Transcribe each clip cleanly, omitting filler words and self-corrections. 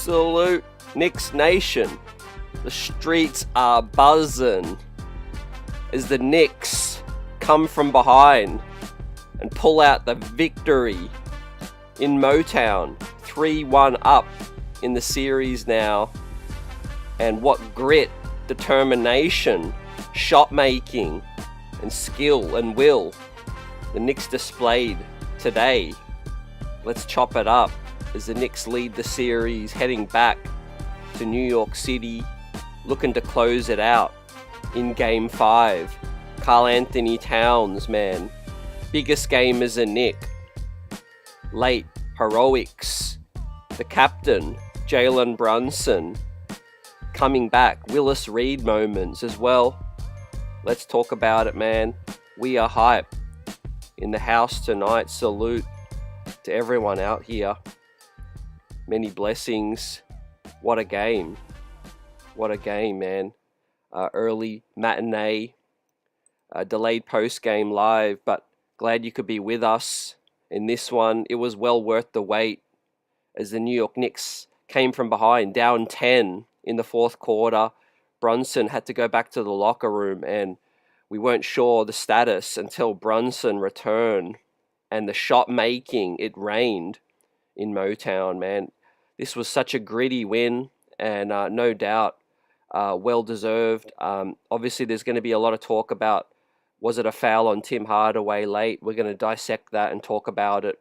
Salute Knicks Nation. The streets are buzzing as the Knicks come from behind and pull out the victory in Motown. 3-1 up in the series now. And what grit, determination, shot making, and skill and will the Knicks displayed today. Let's chop it up as the Knicks lead the series, heading back to New York City, looking to close it out in Game 5. Karl Anthony Towns, man. Biggest game as a Knick. Late heroics. The captain, Jalen Brunson, coming back. Willis Reed moments as well. Let's talk about it, man. We are hype in the house tonight. Salute to everyone out here. Many blessings. What a game. What a game, man. Early matinee, delayed post-game live, but glad you could be with us in this one. It was well worth the wait as the New York Knicks came from behind, down 10 in the fourth quarter. Brunson had to go back to the locker room, and we weren't sure the status until Brunson returned. And the shot making, it rained in Motown, man. This was such a gritty win, and no doubt well deserved. Obviously, there's going to be a lot of talk about, was it a foul on Tim Hardaway late? We're going to dissect that and talk about it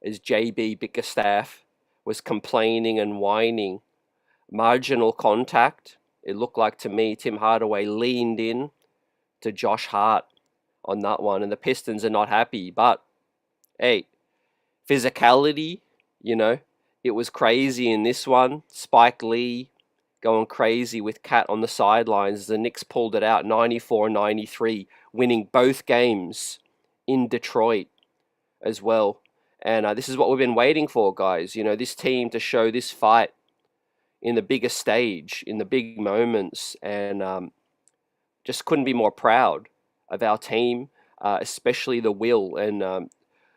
as JB Bickerstaff was complaining and whining. Marginal contact. It looked like to me Tim Hardaway leaned in to Josh Hart on that one, and the Pistons are not happy. But hey, physicality, you know, it was crazy in this one. Spike Lee going crazy with Cat on the sidelines. The Knicks pulled it out 94-93, winning both games in Detroit as well. And this is what we've been waiting for, guys. You know, this team to show this fight in the biggest stage, in the big moments. And just couldn't be more proud of our team, especially the will and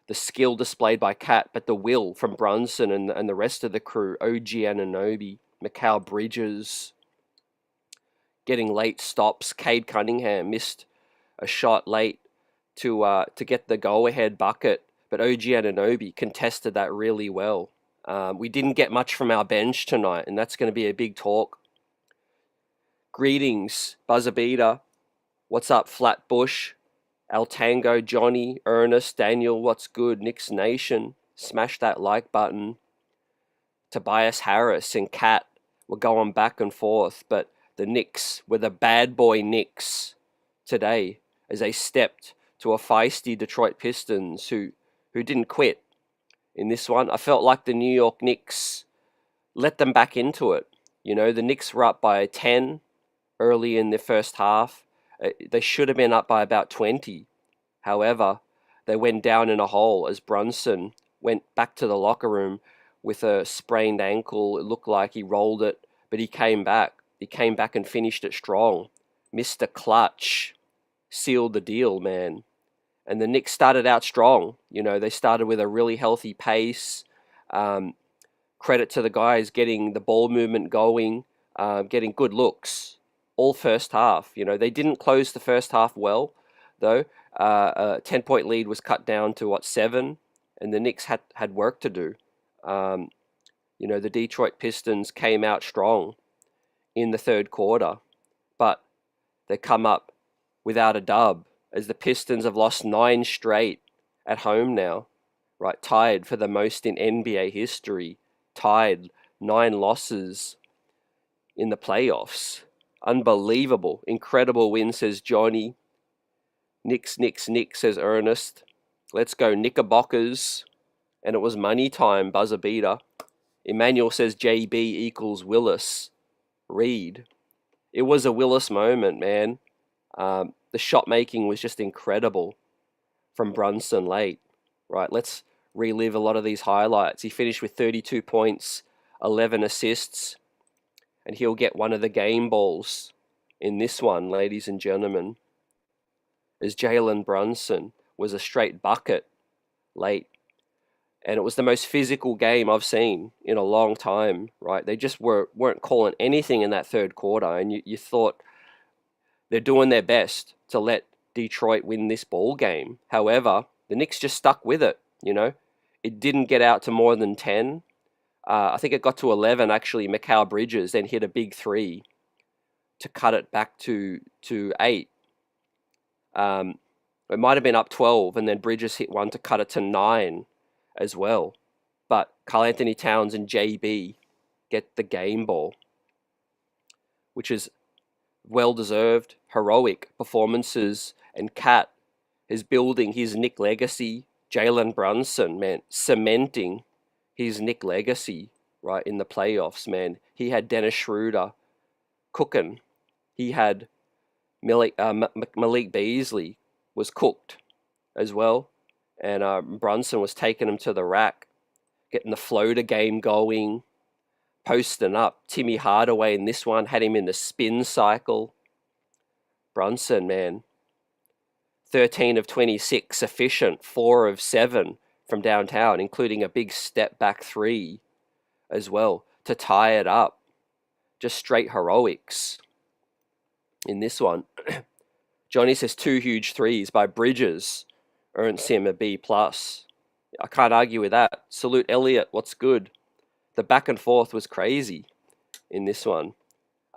the skill displayed by Cat, but the will from Brunson and the rest of the crew. OG Anunoby, Mikal Bridges getting late stops. Cade Cunningham missed a shot late to get the go-ahead bucket, but OG Anunoby contested that really well. We didn't get much from our bench tonight, and that's going to be a big talk. Greetings, Buzzer Beater. What's up, Flatbush? El Tango, Johnny, Ernest, Daniel, what's good? Knicks Nation, smash that like button. Tobias Harris and Kat were going back and forth, but the Knicks were the bad boy Knicks today as they stepped to a feisty Detroit Pistons who didn't quit in this one. I felt like the New York Knicks let them back into it. You know, the Knicks were up by 10 early in the first half. They should have been up by about 20. However, they went down in a hole as Brunson went back to the locker room with a sprained ankle. It looked like he rolled it, but he came back. He came back and finished it strong. Mr. Clutch sealed the deal, man. And the Knicks started out strong. You know, they started with a really healthy pace. Credit to the guys getting the ball movement going, getting good looks all first half. You know, they didn't close the first half well, though. A 10-point lead was cut down to, 7? And the Knicks had work to do. You know, the Detroit Pistons came out strong in the third quarter, but they come up without a dub as the Pistons have lost 9 straight at home now, right? Tied for the most in NBA history. Tied 9 losses in the playoffs. Unbelievable. Incredible win, says Johnny. Knicks, says Ernest. Let's go Knickerbockers. And it was money time, Buzzer Beater. Emmanuel says JB equals Willis Reed. It was a Willis moment, man. The shot making was just incredible from Brunson late. Right, let's relive a lot of these highlights. He finished with 32 points, 11 assists. And he'll get one of the game balls in this one, ladies and gentlemen, as Jalen Brunson was a straight bucket late. and it was the most physical game I've seen in a long time, right? They just weren't calling anything in that third quarter, and you thought they're doing their best to let Detroit win this ball game. However, the Knicks just stuck with it, you know? It didn't get out to more than 10. I think it got to 11, actually. Mikal Bridges then hit a big three to cut it back to 8. It might have been up 12, and then Bridges hit one to cut it to 9 as well. But Karl Anthony Towns and JB get the game ball, which is well-deserved, heroic performances, and Cat is building his Knick legacy. Jalen Brunson, man, cementing his Knick legacy, right, in the playoffs, man. He had Dennis Schroeder cooking. He had Malik Beasley was cooked as well. And Brunson was taking him to the rack, getting the floater game going, posting up. Timmy Hardaway in this one had him in the spin cycle. Brunson, man, 13 of 26 efficient, 4 of 7 from downtown, including a big step back 3 as well to tie it up. Just straight heroics in this one. Johnny says 2 huge threes by Bridges earns him a B+. I can't argue with that. Salute Elliott, what's good? The back and forth was crazy in this one.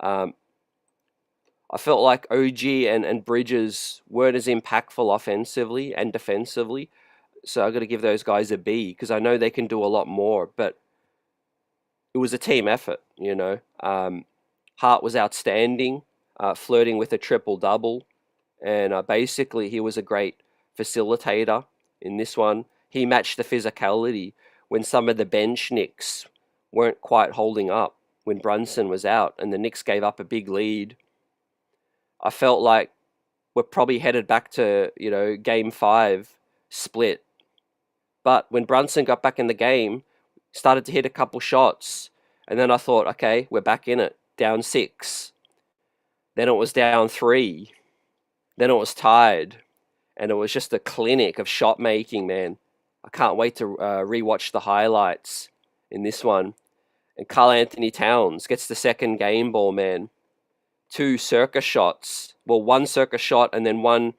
I felt like OG and Bridges weren't as impactful offensively and defensively. So I've got to give those guys a B because I know they can do a lot more. But it was a team effort, you know. Hart was outstanding, flirting with a triple-double. And basically he was a great facilitator in this one. He matched the physicality when some of the bench Knicks weren't quite holding up when Brunson was out and the Knicks gave up a big lead. I felt like we're probably headed back to, you know, game 5 split. But when Brunson got back in the game, started to hit a couple shots, and then I thought, okay, we're back in it, down 6. Then it was down 3. Then it was tied. And it was just a clinic of shot making, man. I can't wait to rewatch the highlights in this one. And Karl Anthony Towns gets the second game ball, man. 2 circus shots. Well, 1 circus shot and then 1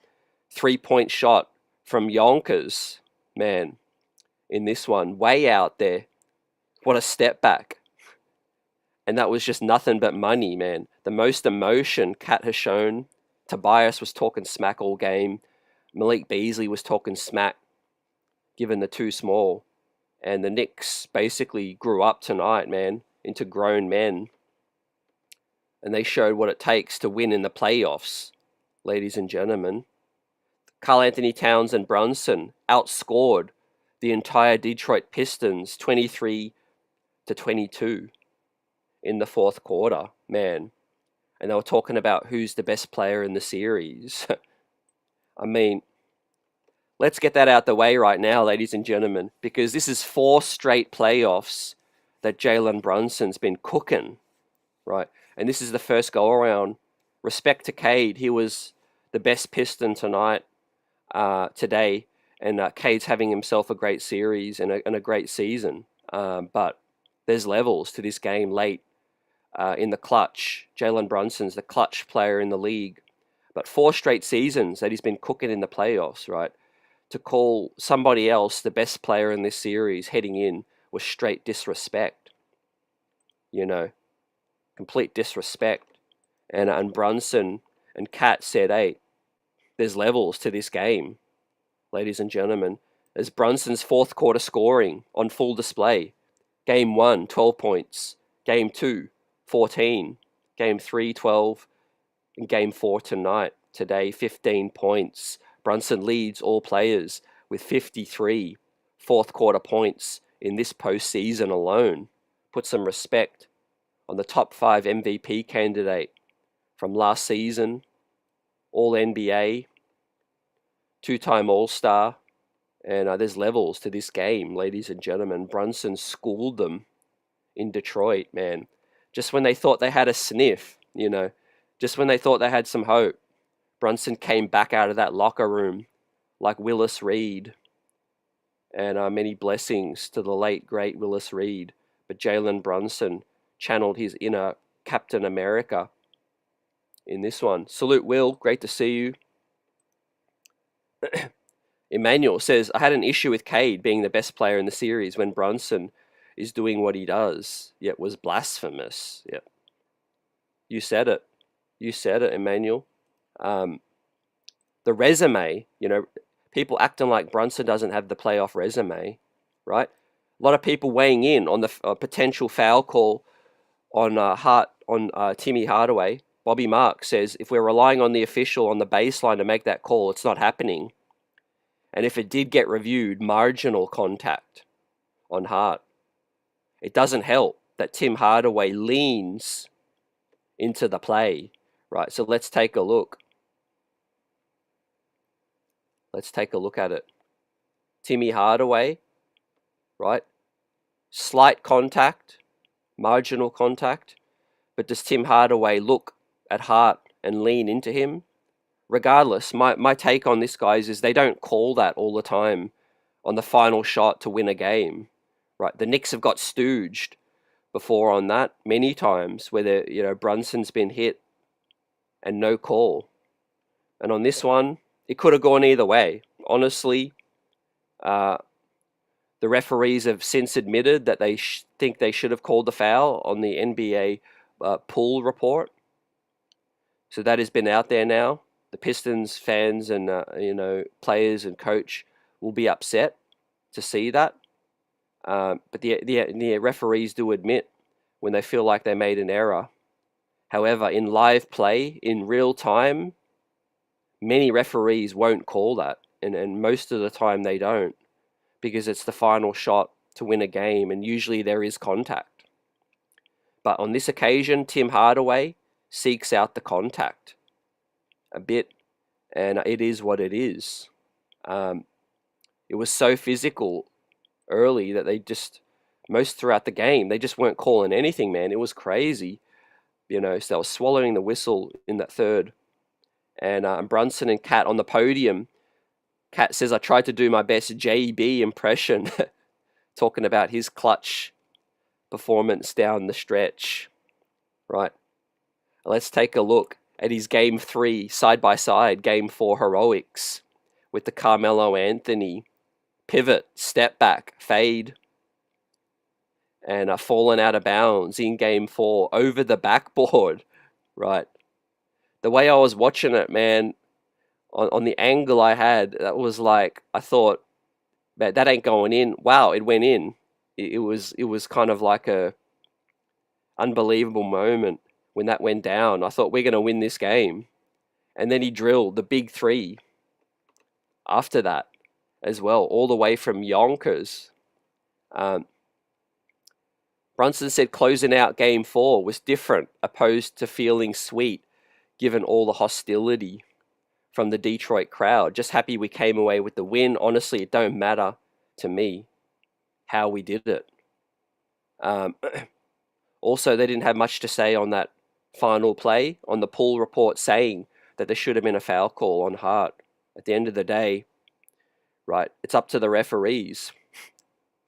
3-point shot from Yonkers, man, in this one. Way out there. What a step back. And that was just nothing but money, man. The most emotion Cat has shown. Tobias was talking smack all game. Malik Beasley was talking smack, given the 2 small. And the Knicks basically grew up tonight, man, into grown men. And they showed what it takes to win in the playoffs, ladies and gentlemen. Karl Anthony Towns and Brunson outscored the entire Detroit Pistons 23-22 in the fourth quarter, man. And they were talking about who's the best player in the series. I mean, let's get that out the way right now, ladies and gentlemen, because this is 4 straight playoffs that Jalen Brunson's been cooking, right? And this is the first go-around. Respect to Cade. He was the best Piston today. And Cade's having himself a great series and a great season. But there's levels to this game late in the clutch. Jalen Brunson's the clutch player in the league. But 4 straight seasons that he's been cooking in the playoffs, right? To call somebody else the best player in this series heading in was straight disrespect. You know, complete disrespect. And Brunson and Cat said, hey, there's levels to this game, ladies and gentlemen. There's Brunson's fourth quarter scoring on full display. Game 1, 12 points. Game 2, 14. Game 3, 12. And Game 4 today, 15 points. Brunson leads all players with 53 fourth quarter points in this postseason alone. Put some respect on the top 5 MVP candidate from last season, All NBA, 2-time All-Star, and there's levels to this game, ladies and gentlemen. Brunson schooled them in Detroit, man. Just when they thought they had a sniff, you know, just when they thought they had some hope, Brunson came back out of that locker room like Willis Reed And many blessings to the late, great Willis Reed. But Jalen Brunson channeled his inner Captain America in this one. Salute, Will. Great to see you. Emmanuel says, I had an issue with Cade being the best player in the series when Brunson is doing what he does, yet was blasphemous. Yep. You said it. You said it, Emmanuel. The resume, people acting like Brunson doesn't have the playoff resume, right? A lot of people weighing in on the potential foul call on Timmy Hardaway. Bobby Mark says, if we're relying on the official on the baseline to make that call, it's not happening. And if it did get reviewed, marginal contact on Hart. It doesn't help that Tim Hardaway leans into the play, right? So let's take a look. Let's take a look at it. Timmy Hardaway, right? Slight contact, marginal contact. But does Tim Hardaway look at Hart and lean into him? Regardless, my take on this, guys, is they don't call that all the time on the final shot to win a game, right? The Knicks have got stooged before on that many times where Brunson's been hit and no call. And on this one, it could have gone either way. Honestly, the referees have since admitted that they think they should have called the foul on the NBA pool report. So that has been out there now. The Pistons fans and players and coach will be upset to see that. But the referees do admit when they feel like they made an error. However, in live play, in real time, many referees won't call that. And most of the time they don't, because it's the final shot to win a game, and usually there is contact. But on this occasion, Tim Hardaway seeks out the contact a bit, and it is what it is. It was so physical early that they just, most throughout the game, they just weren't calling anything, man. It was crazy, so they were swallowing the whistle in that third. And Brunson and Kat on the podium. Kat says, I tried to do my best JB impression, talking about his clutch performance down the stretch, right? Let's take a look at his Game 3 side-by-side Game 4 heroics with the Carmelo Anthony pivot, step back, fade, and falling out of bounds in Game 4 over the backboard, right? The way I was watching it, man, on the angle I had, that was like, I thought, man, that ain't going in. Wow, it went in. It was kind of like a unbelievable moment when that went down. I thought, we're going to win this game. And then he drilled the big three after that as well, all the way from Yonkers. Brunson said closing out Game 4 was different, opposed to feeling sweet, given all the hostility from the Detroit crowd. Just happy we came away with the win. Honestly, it don't matter to me how we did it. Also, they didn't have much to say on that final play, on the pool report saying that there should have been a foul call on Hart. At the end of the day, right, it's up to the referees.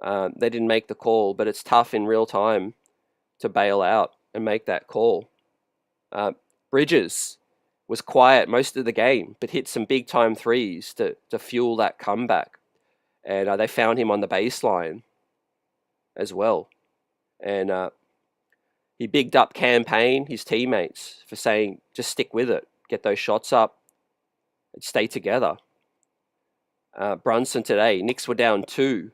They didn't make the call, but it's tough in real time to bail out and make that call. Bridges was quiet most of the game, but hit some big-time threes to fuel that comeback. And they found him on the baseline as well. And he bigged up Campaign, his teammates, for saying, just stick with it. Get those shots up and stay together. Brunson today, Knicks were down 2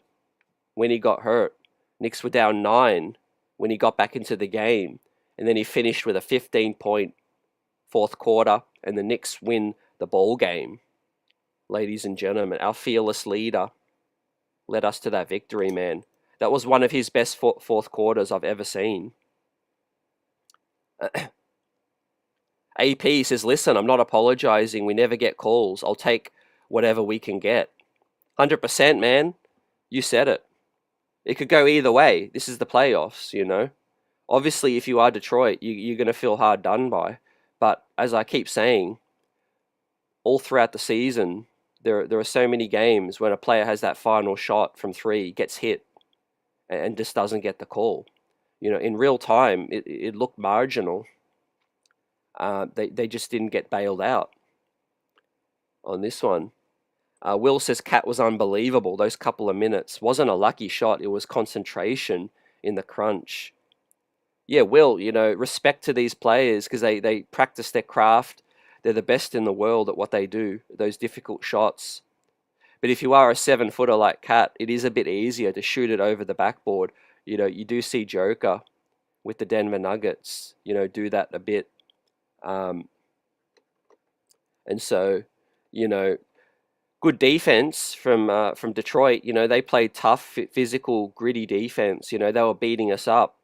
when he got hurt. Knicks were down 9 when he got back into the game. And then he finished with a 15-point fourth quarter, and the Knicks win the ball game. Ladies and gentlemen, our fearless leader led us to that victory, man. That was one of his best fourth quarters I've ever seen. AP says, listen, I'm not apologizing. We never get calls. I'll take whatever we can get. 100%, man. You said it. It could go either way. This is the playoffs, Obviously, if you are Detroit, you're going to feel hard done by. But as I keep saying, all throughout the season, There are so many games when a player has that final shot from 3, gets hit, and just doesn't get the call. In real time, it looked marginal. They just didn't get bailed out on this one. Will says Cat was unbelievable. Those couple of minutes wasn't a lucky shot. It was concentration in the crunch. Yeah, Will, respect to these players because they practice their craft. They're the best in the world at what they do, those difficult shots. But if you are a 7-footer like Cat, it is a bit easier to shoot it over the backboard. You do see Joker with the Denver Nuggets, do that a bit. And so, good defense from Detroit. They played tough, physical, gritty defense. They were beating us up,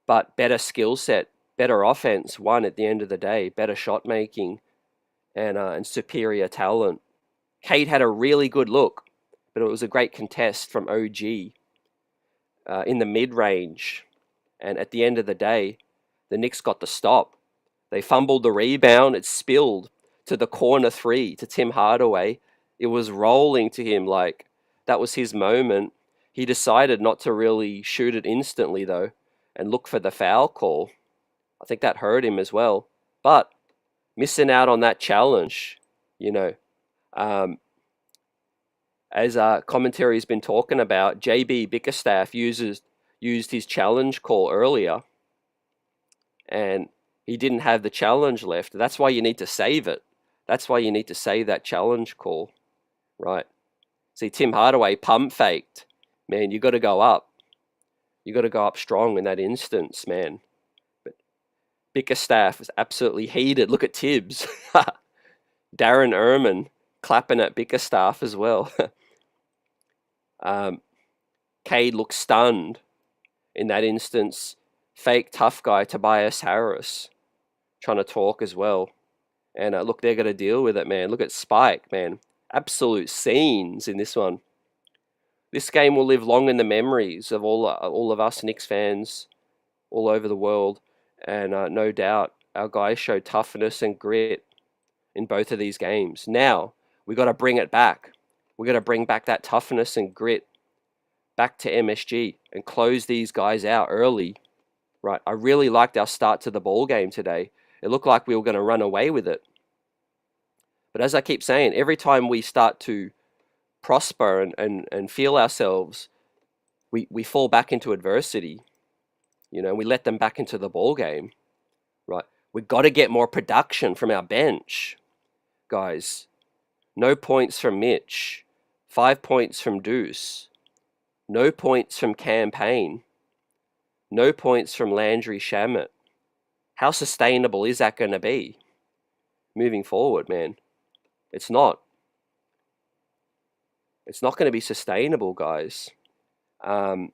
but better skill set, better offense won at the end of the day. Better shot making, and superior talent. Cade had a really good look, but it was a great contest from OG in the mid range. And at the end of the day, the Knicks got the stop. They fumbled the rebound. It spilled to the corner 3 to Tim Hardaway. It was rolling to him like that was his moment. He decided not to really shoot it instantly, though, and look for the foul call. I think that hurt him as well. But missing out on that challenge, as commentary has been talking about, JB Bickerstaff used his challenge call earlier, and he didn't have the challenge left. That's why you need to save it. That's why you need to save that challenge call, right? See, Tim Hardaway pump faked. Man, you got to go up. You got to go up strong in that instance, man. But Bickerstaff was absolutely heated. Look at Tibbs. Darren Erman clapping at Bickerstaff as well. Cade looked stunned in that instance. Fake tough guy Tobias Harris trying to talk as well. And look, they're going to deal with it, man. Look at Spike, man. Absolute scenes in this one. This game will live long in the memories of all of us Knicks fans all over the world. And no doubt our guys showed toughness and grit in both of these games. Now, we got to bring it back. We got to bring back that toughness and grit back to MSG and close these guys out early. Right, I really liked our start to the ball game today. It looked like we were going to run away with it. But as I keep saying, every time we start to prosper and feel ourselves, we fall back into adversity. We let them back into the ball game. Right, we've got to get more production from our bench, guys. No points from Mitch. 5 points from Deuce. No points from Campaign. No points from Landry Shamet. How sustainable is that going to be moving forward, man? It's not. It's not going to be sustainable, guys. Now,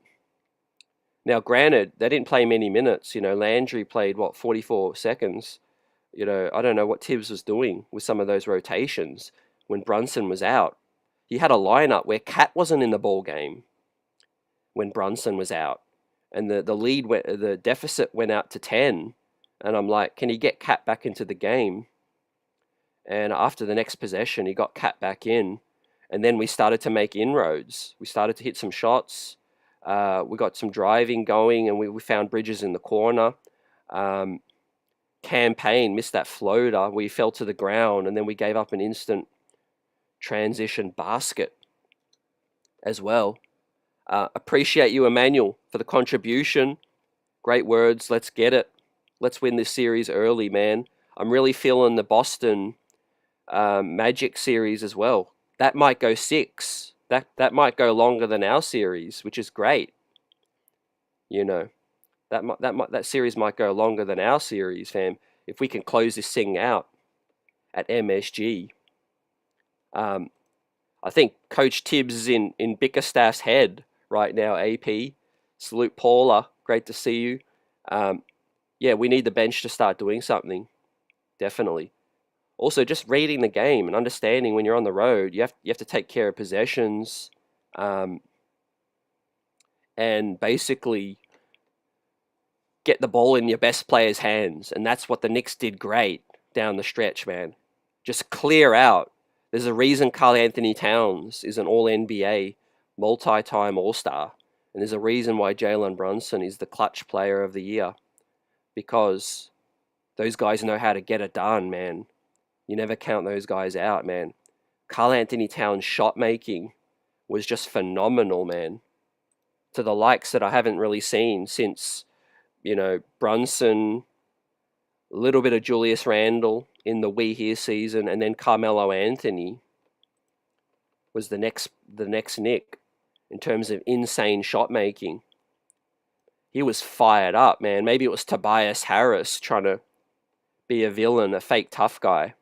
granted, they didn't play many minutes. Landry played, 44 seconds. I don't know what Tibbs was doing with some of those rotations when Brunson was out. He had a lineup where Cat wasn't in the ball game when Brunson was out. And the deficit went out to 10. And I'm like, can he get Cat back into the game? And after the next possession, he got Cat back in. And then we started to make inroads. We started to hit some shots. We got some driving going, and we found Bridges in the corner. Campaign missed that floater. We fell to the ground, and then we gave up an instant transition basket as well. Appreciate you, Emmanuel, for the contribution. Great words. Let's get it. Let's win this series early, man. I'm really feeling the Boston Magic series as well. That might go 6. That might go longer than our series, which is great. That series might go longer than our series, fam. If we can close this thing out at MSG. I think Coach Tibbs is in Bickerstaff's head right now, AP. Salute Paula. Great to see you. Yeah, we need the bench to start doing something. Definitely. Also, just reading the game and understanding when you're on the road, you have to take care of possessions, and basically get the ball in your best player's hands. And that's what the Knicks did great down the stretch, man. Just clear out. There's a reason Karl Anthony Towns is an All-NBA, multi-time All-Star. And there's a reason why Jalen Brunson is the clutch player of the year. Because those guys know how to get it done, man. You never count those guys out, man. Karl Anthony Towns' shot making was just phenomenal, man. To the likes that I haven't really seen since, Brunson, a little bit of Julius Randle in the We Here season, and then Carmelo Anthony was the next Nick in terms of insane shot making. He was fired up, man. Maybe it was Tobias Harris trying to be a villain, a fake tough guy.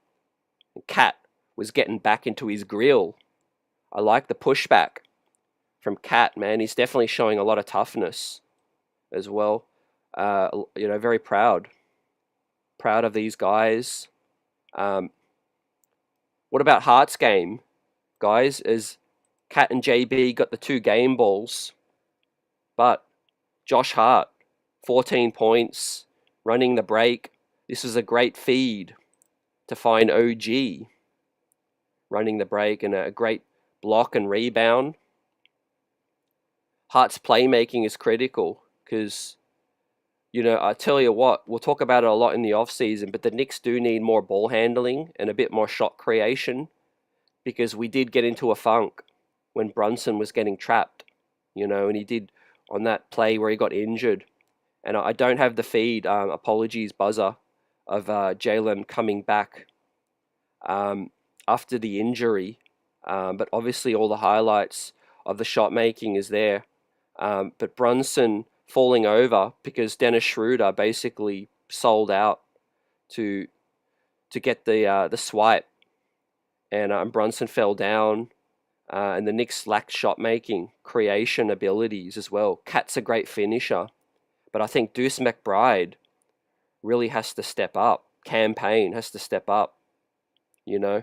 And Cat was getting back into his grill. I like the pushback from Cat, man. He's definitely showing a lot of toughness as well. Very proud of these guys. What about Hart's game, guys? As Cat and JB got the 2 game balls, but Josh Hart, 14 points, running the break. This is a great feed to find OG running the break, and a great block and rebound. Hart's playmaking is critical because, I tell you what, we'll talk about it a lot in the offseason, but the Knicks do need more ball handling and a bit more shot creation, because we did get into a funk when Brunson was getting trapped, and he did on that play where he got injured. And I don't have the feed, apologies, buzzer, of Jalen coming back after the injury. But obviously all the highlights of the shot making is there. But Brunson falling over because Dennis Schroeder basically sold out to get the swipe, and Brunson fell down, and the Knicks lacked shot making, creation abilities as well. Cat's a great finisher, but I think Deuce McBride really has to step up. Campaign has to step up. I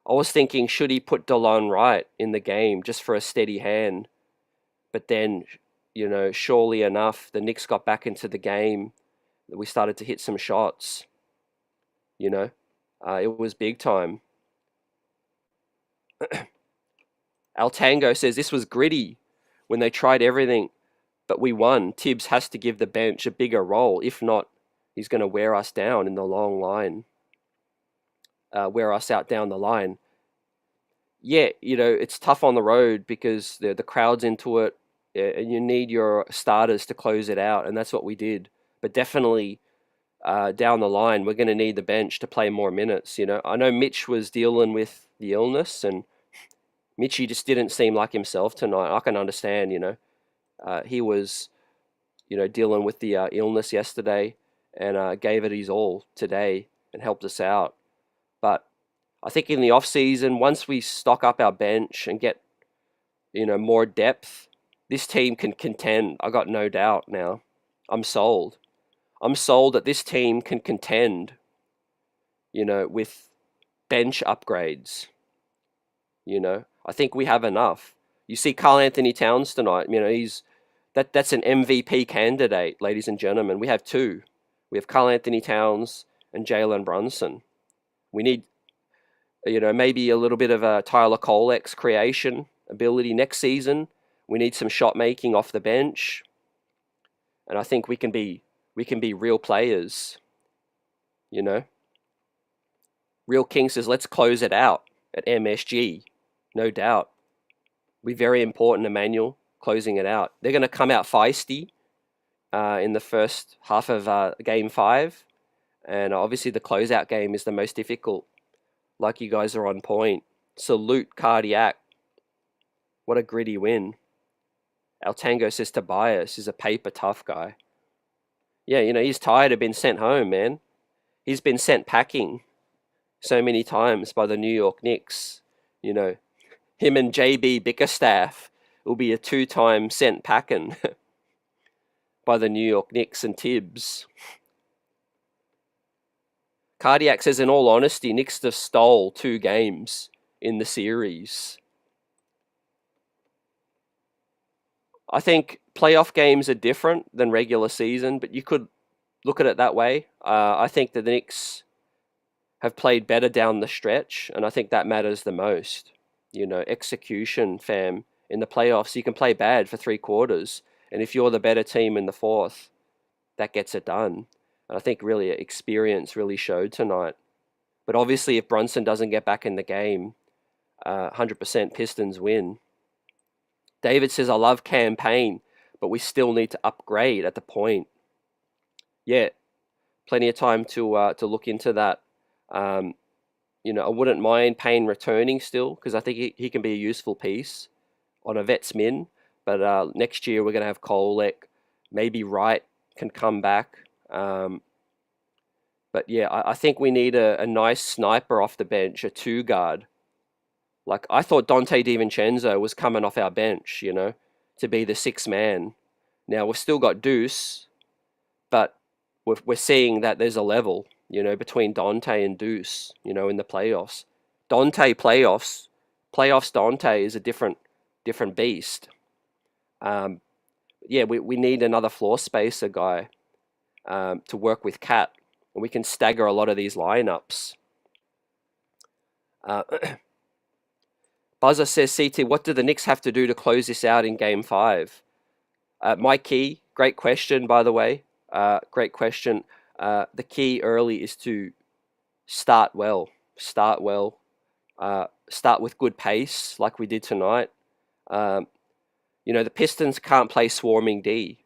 was thinking, should he put DeLon Wright in the game just for a steady hand? But then, surely enough, the Knicks got back into the game. We started to hit some shots. It was big time. Altango says this was gritty when they tried everything, but we won. Tibbs has to give the bench a bigger role. If not, he's going to wear us down in the long line. Wear us out down the line. Yeah, it's tough on the road because the crowd's into it, and you need your starters to close it out, and that's what we did. But definitely down the line, we're going to need the bench to play more minutes. I know Mitch was dealing with the illness, and Mitchie just didn't seem like himself tonight. I can understand, he was, dealing with the illness yesterday, and gave it his all today and helped us out. But I think in the off season, once we stock up our bench and get, more depth, this team can contend. I got no doubt now. I'm sold. I'm sold that this team can contend, with bench upgrades. I think we have enough. You see Karl Anthony Towns tonight. That's an MVP candidate, ladies and gentlemen. We have 2. We have Karl Anthony Towns and Jalen Brunson. We need, maybe a little bit of a Tyler Colex creation ability next season. We need some shot making off the bench, and I think we can be real players. Real King says let's close it out at MSG. No doubt. Be very important, Emmanuel, closing it out. They're going to come out feisty in the first half of Game 5. And obviously the closeout game is the most difficult. Like, you guys are on point. Salute Cardiac. What a gritty win. Altango says Tobias is a paper tough guy. Yeah, he's tired of being sent home, man. He's been sent packing so many times by the New York Knicks. Him and JB Bickerstaff will be a 2-time sent packing by the New York Knicks and Tibbs. Cardiac says, in all honesty, Knicks just stole 2 games in the series. I think playoff games are different than regular season, but you could look at it that way. I think that the Knicks have played better down the stretch, and I think that matters the most. Execution, fam. In the playoffs, you can play bad for 3 quarters, and if you're the better team in the fourth, that gets it done. And I think really experience really showed tonight. But obviously, if Brunson doesn't get back in the game, 100% Pistons win. David says, I love campaign, but we still need to upgrade at the point. Yeah, plenty of time to look into that. I wouldn't mind Payne returning still, because I think he can be a useful piece on a vets min. But next year we're going to have Kolek. Maybe Wright can come back. But yeah, I think we need a nice sniper off the bench, a 2 guard. Like, I thought Dante DiVincenzo was coming off our bench, to be the 6th man. Now, we've still got Deuce, but we're seeing that there's a level, between Dante and Deuce, in the playoffs. Playoffs Dante is a different beast. Yeah, we need another floor spacer guy to work with Cat, and we can stagger a lot of these lineups. Buzzer says, CT, what do the Knicks have to do to close this out in Game 5? My key, great question, by the way. Great question. The key early is to start well. Start with good pace, like we did tonight. The Pistons can't play swarming D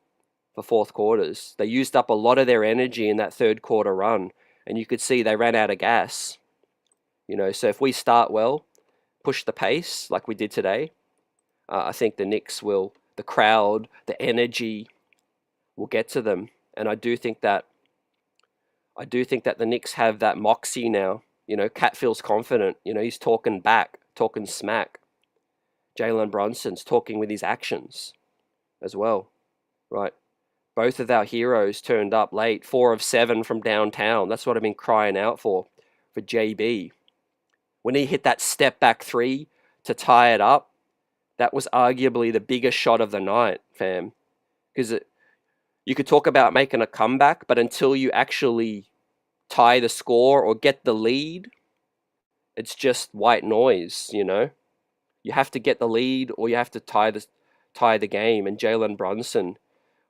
for 4th quarters. They used up a lot of their energy in that 3rd quarter run, and you could see they ran out of gas. So if we start well, push the pace like we did today, I think the Knicks will, the crowd, the energy will get to them. And I do think that the Knicks have that moxie now. Cat feels confident. He's talking back, talking smack. Jalen Brunson's talking with his actions as well, right? Both of our heroes turned up late, 4 of 7 from downtown. That's what I've been crying out for JB. When he hit that step back 3 to tie it up, that was arguably the biggest shot of the night, fam. Because you could talk about making a comeback, but until you actually tie the score or get the lead, it's just white noise, You have to get the lead, or you have to tie the game. And Jalen Brunson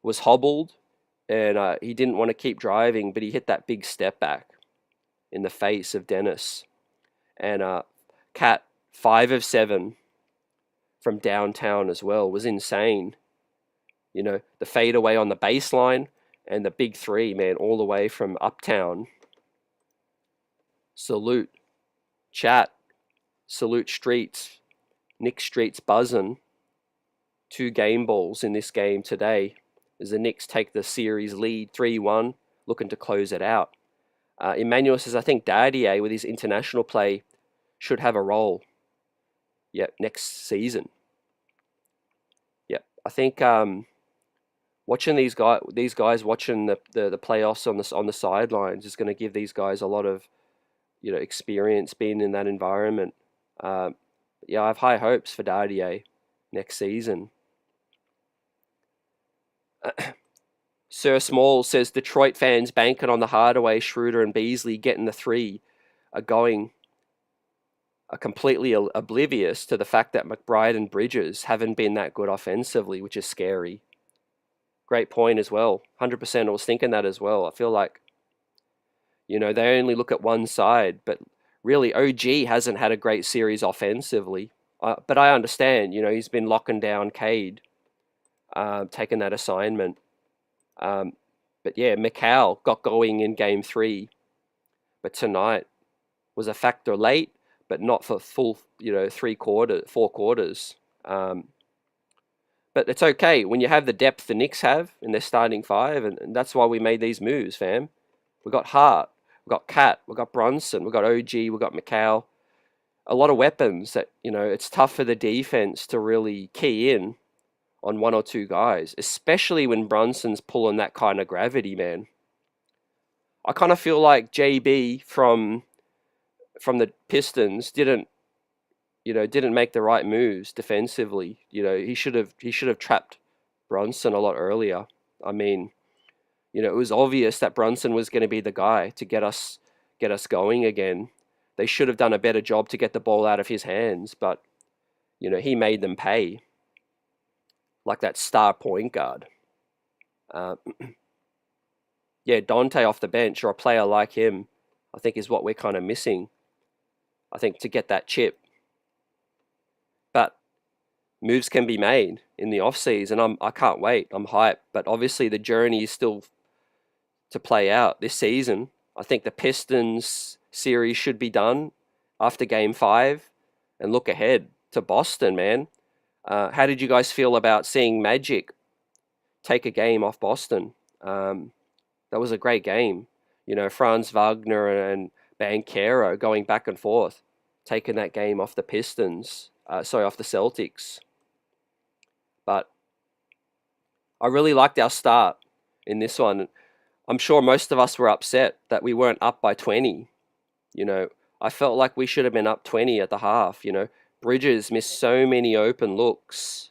was hobbled, and he didn't want to keep driving, but he hit that big step back in the face of Dennis. And Cat, 5 of 7 from downtown as well, was insane. The fadeaway on the baseline and the big 3, man, all the way from uptown. Salute. Chat. Salute Streets. Knicks Streets buzzing. 2 game balls in this game today as the Knicks take the series lead 3-1, looking to close it out. Emmanuel says, I think Dardier with his international play should have a role. Yep, next season. Yep, I think watching these guys watching the playoffs on the sidelines is going to give these guys a lot of experience being in that environment. Yeah, I have high hopes for Dardier next season. Sir Small says Detroit fans banking on the Hardaway, Schroeder, and Beasley getting the 3 are completely oblivious to the fact that McBride and Bridges haven't been that good offensively, which is scary. Great point as well. 100%. I was thinking that as well. I feel like, they only look at one side, but really OG hasn't had a great series offensively. But I understand, he's been locking down Cade, taking that assignment. But yeah, Mikal got going in Game 3, but tonight was a factor late, but not for full, 4 quarters. But it's okay when you have the depth the Knicks have in their starting 5, and that's why we made these moves, fam. We got Hart, we got Cat, we got Brunson, we got OG, we got Mikal. A lot of weapons that, it's tough for the defense to really key in on 1 or 2 guys, especially when Brunson's pulling that kind of gravity, man. I kind of feel like JB from the Pistons didn't make the right moves defensively. He should have trapped Brunson a lot earlier. I mean, it was obvious that Brunson was going to be the guy to get us get us going again. They should have done a better job to get the ball out of his hands, but, he made them pay, like that star point guard. Uh, yeah, Dante off the bench, or a player like him, I think is what we're kind of missing, I think, to get that chip. But moves can be made in the off-season. I can't wait. I'm hyped. But obviously the journey is still to play out this season. I think the Pistons series should be done after Game 5 and look ahead to Boston, man. How did you guys feel about seeing Magic take a game off Boston? That was a great game. Franz Wagner and Banchero going back and forth, taking that game off the Pistons. Off the Celtics. But I really liked our start in this one. I'm sure most of us were upset that we weren't up by 20. I felt like we should have been up 20 at the half. Bridges missed so many open looks.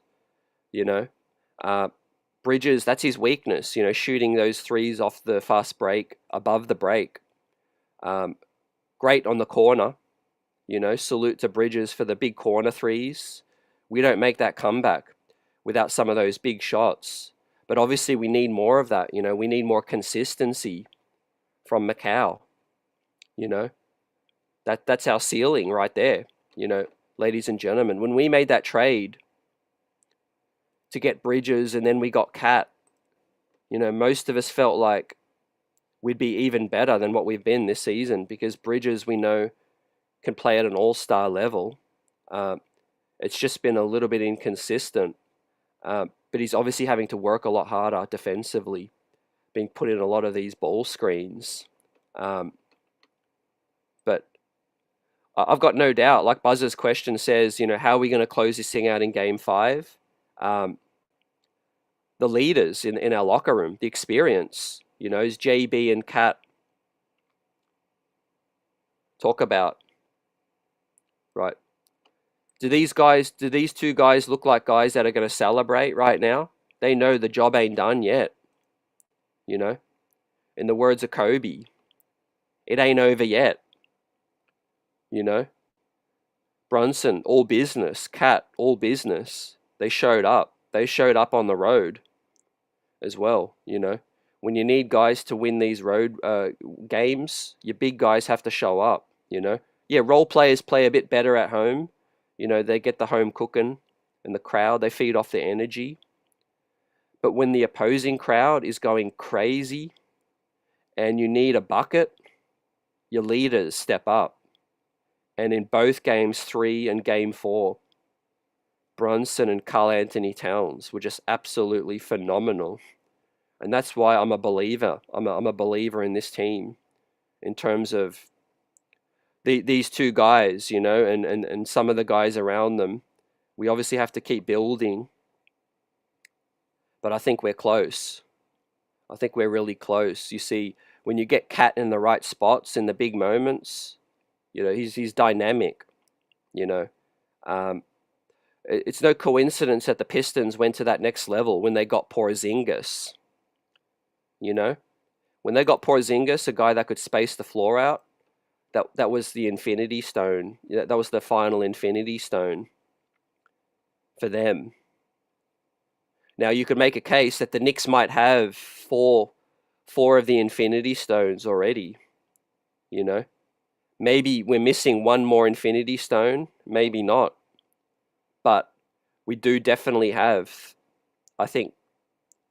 Bridges, that's his weakness, shooting those threes off the fast break, above the break. Great on the corner. Salute to Bridges for the big corner threes. We don't make that comeback without some of those big shots. But obviously we need more of that. We need more consistency from Macau. That's our ceiling right there. Ladies and gentlemen, when we made that trade to get Bridges and then we got Cat, most of us felt like we'd be even better than what we've been this season, because Bridges, we know, can play at an all-star level. It's just been a little bit inconsistent. But he's obviously having to work a lot harder defensively, being put in a lot of these ball screens. But I've got no doubt, like Buzz's question says, how are we going to close this thing out in Game 5? The leaders in our locker room, the experience, as JB and Kat talk about, right? Do these two guys look like guys that are going to celebrate right now? They know the job ain't done yet. In the words of Kobe, it ain't over yet. Brunson, all business. Cat, all business. They showed up. They showed up on the road as well. When you need guys to win these road games, your big guys have to show up. Yeah, role players play a bit better at home. They get the home cooking, and the crowd, they feed off the energy. But when the opposing crowd is going crazy and you need a bucket, your leaders step up. And in both Games 3 and Game 4, Brunson and Karl Anthony Towns were just absolutely phenomenal. And that's why I'm a believer. I'm a believer in this team in terms of these two guys, and some of the guys around them. We obviously have to keep building, but I think we're close. I think we're really close. You see, when you get Cat in the right spots in the big moments, he's dynamic. It's no coincidence that the Pistons went to that next level when they got Porzingis. When they got Porzingis, a guy that could space the floor out, that was the infinity stone. That was the final infinity stone for them. Now you could make a case that the Knicks might have four of the infinity stones already. Maybe we're missing one more infinity stone, maybe not. But we do definitely have, I think,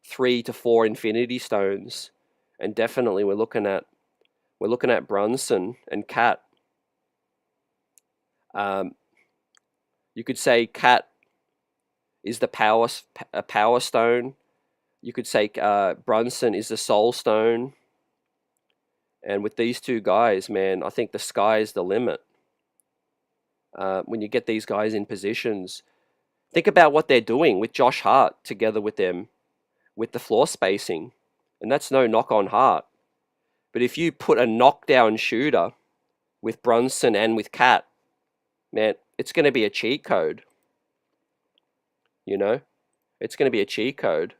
3 to 4 infinity stones, and definitely we're looking at Brunson and Cat. You could say Cat is the power stone. You could say Brunson is the soul stone. And with these two guys, man, I think the sky is the limit. When you get these guys in positions, think about what they're doing with Josh Hart together with them, with the floor spacing. And that's no knock on Hart. But if you put a knockdown shooter with Brunson and with Cat, man, it's going to be a cheat code. It's going to be a cheat code.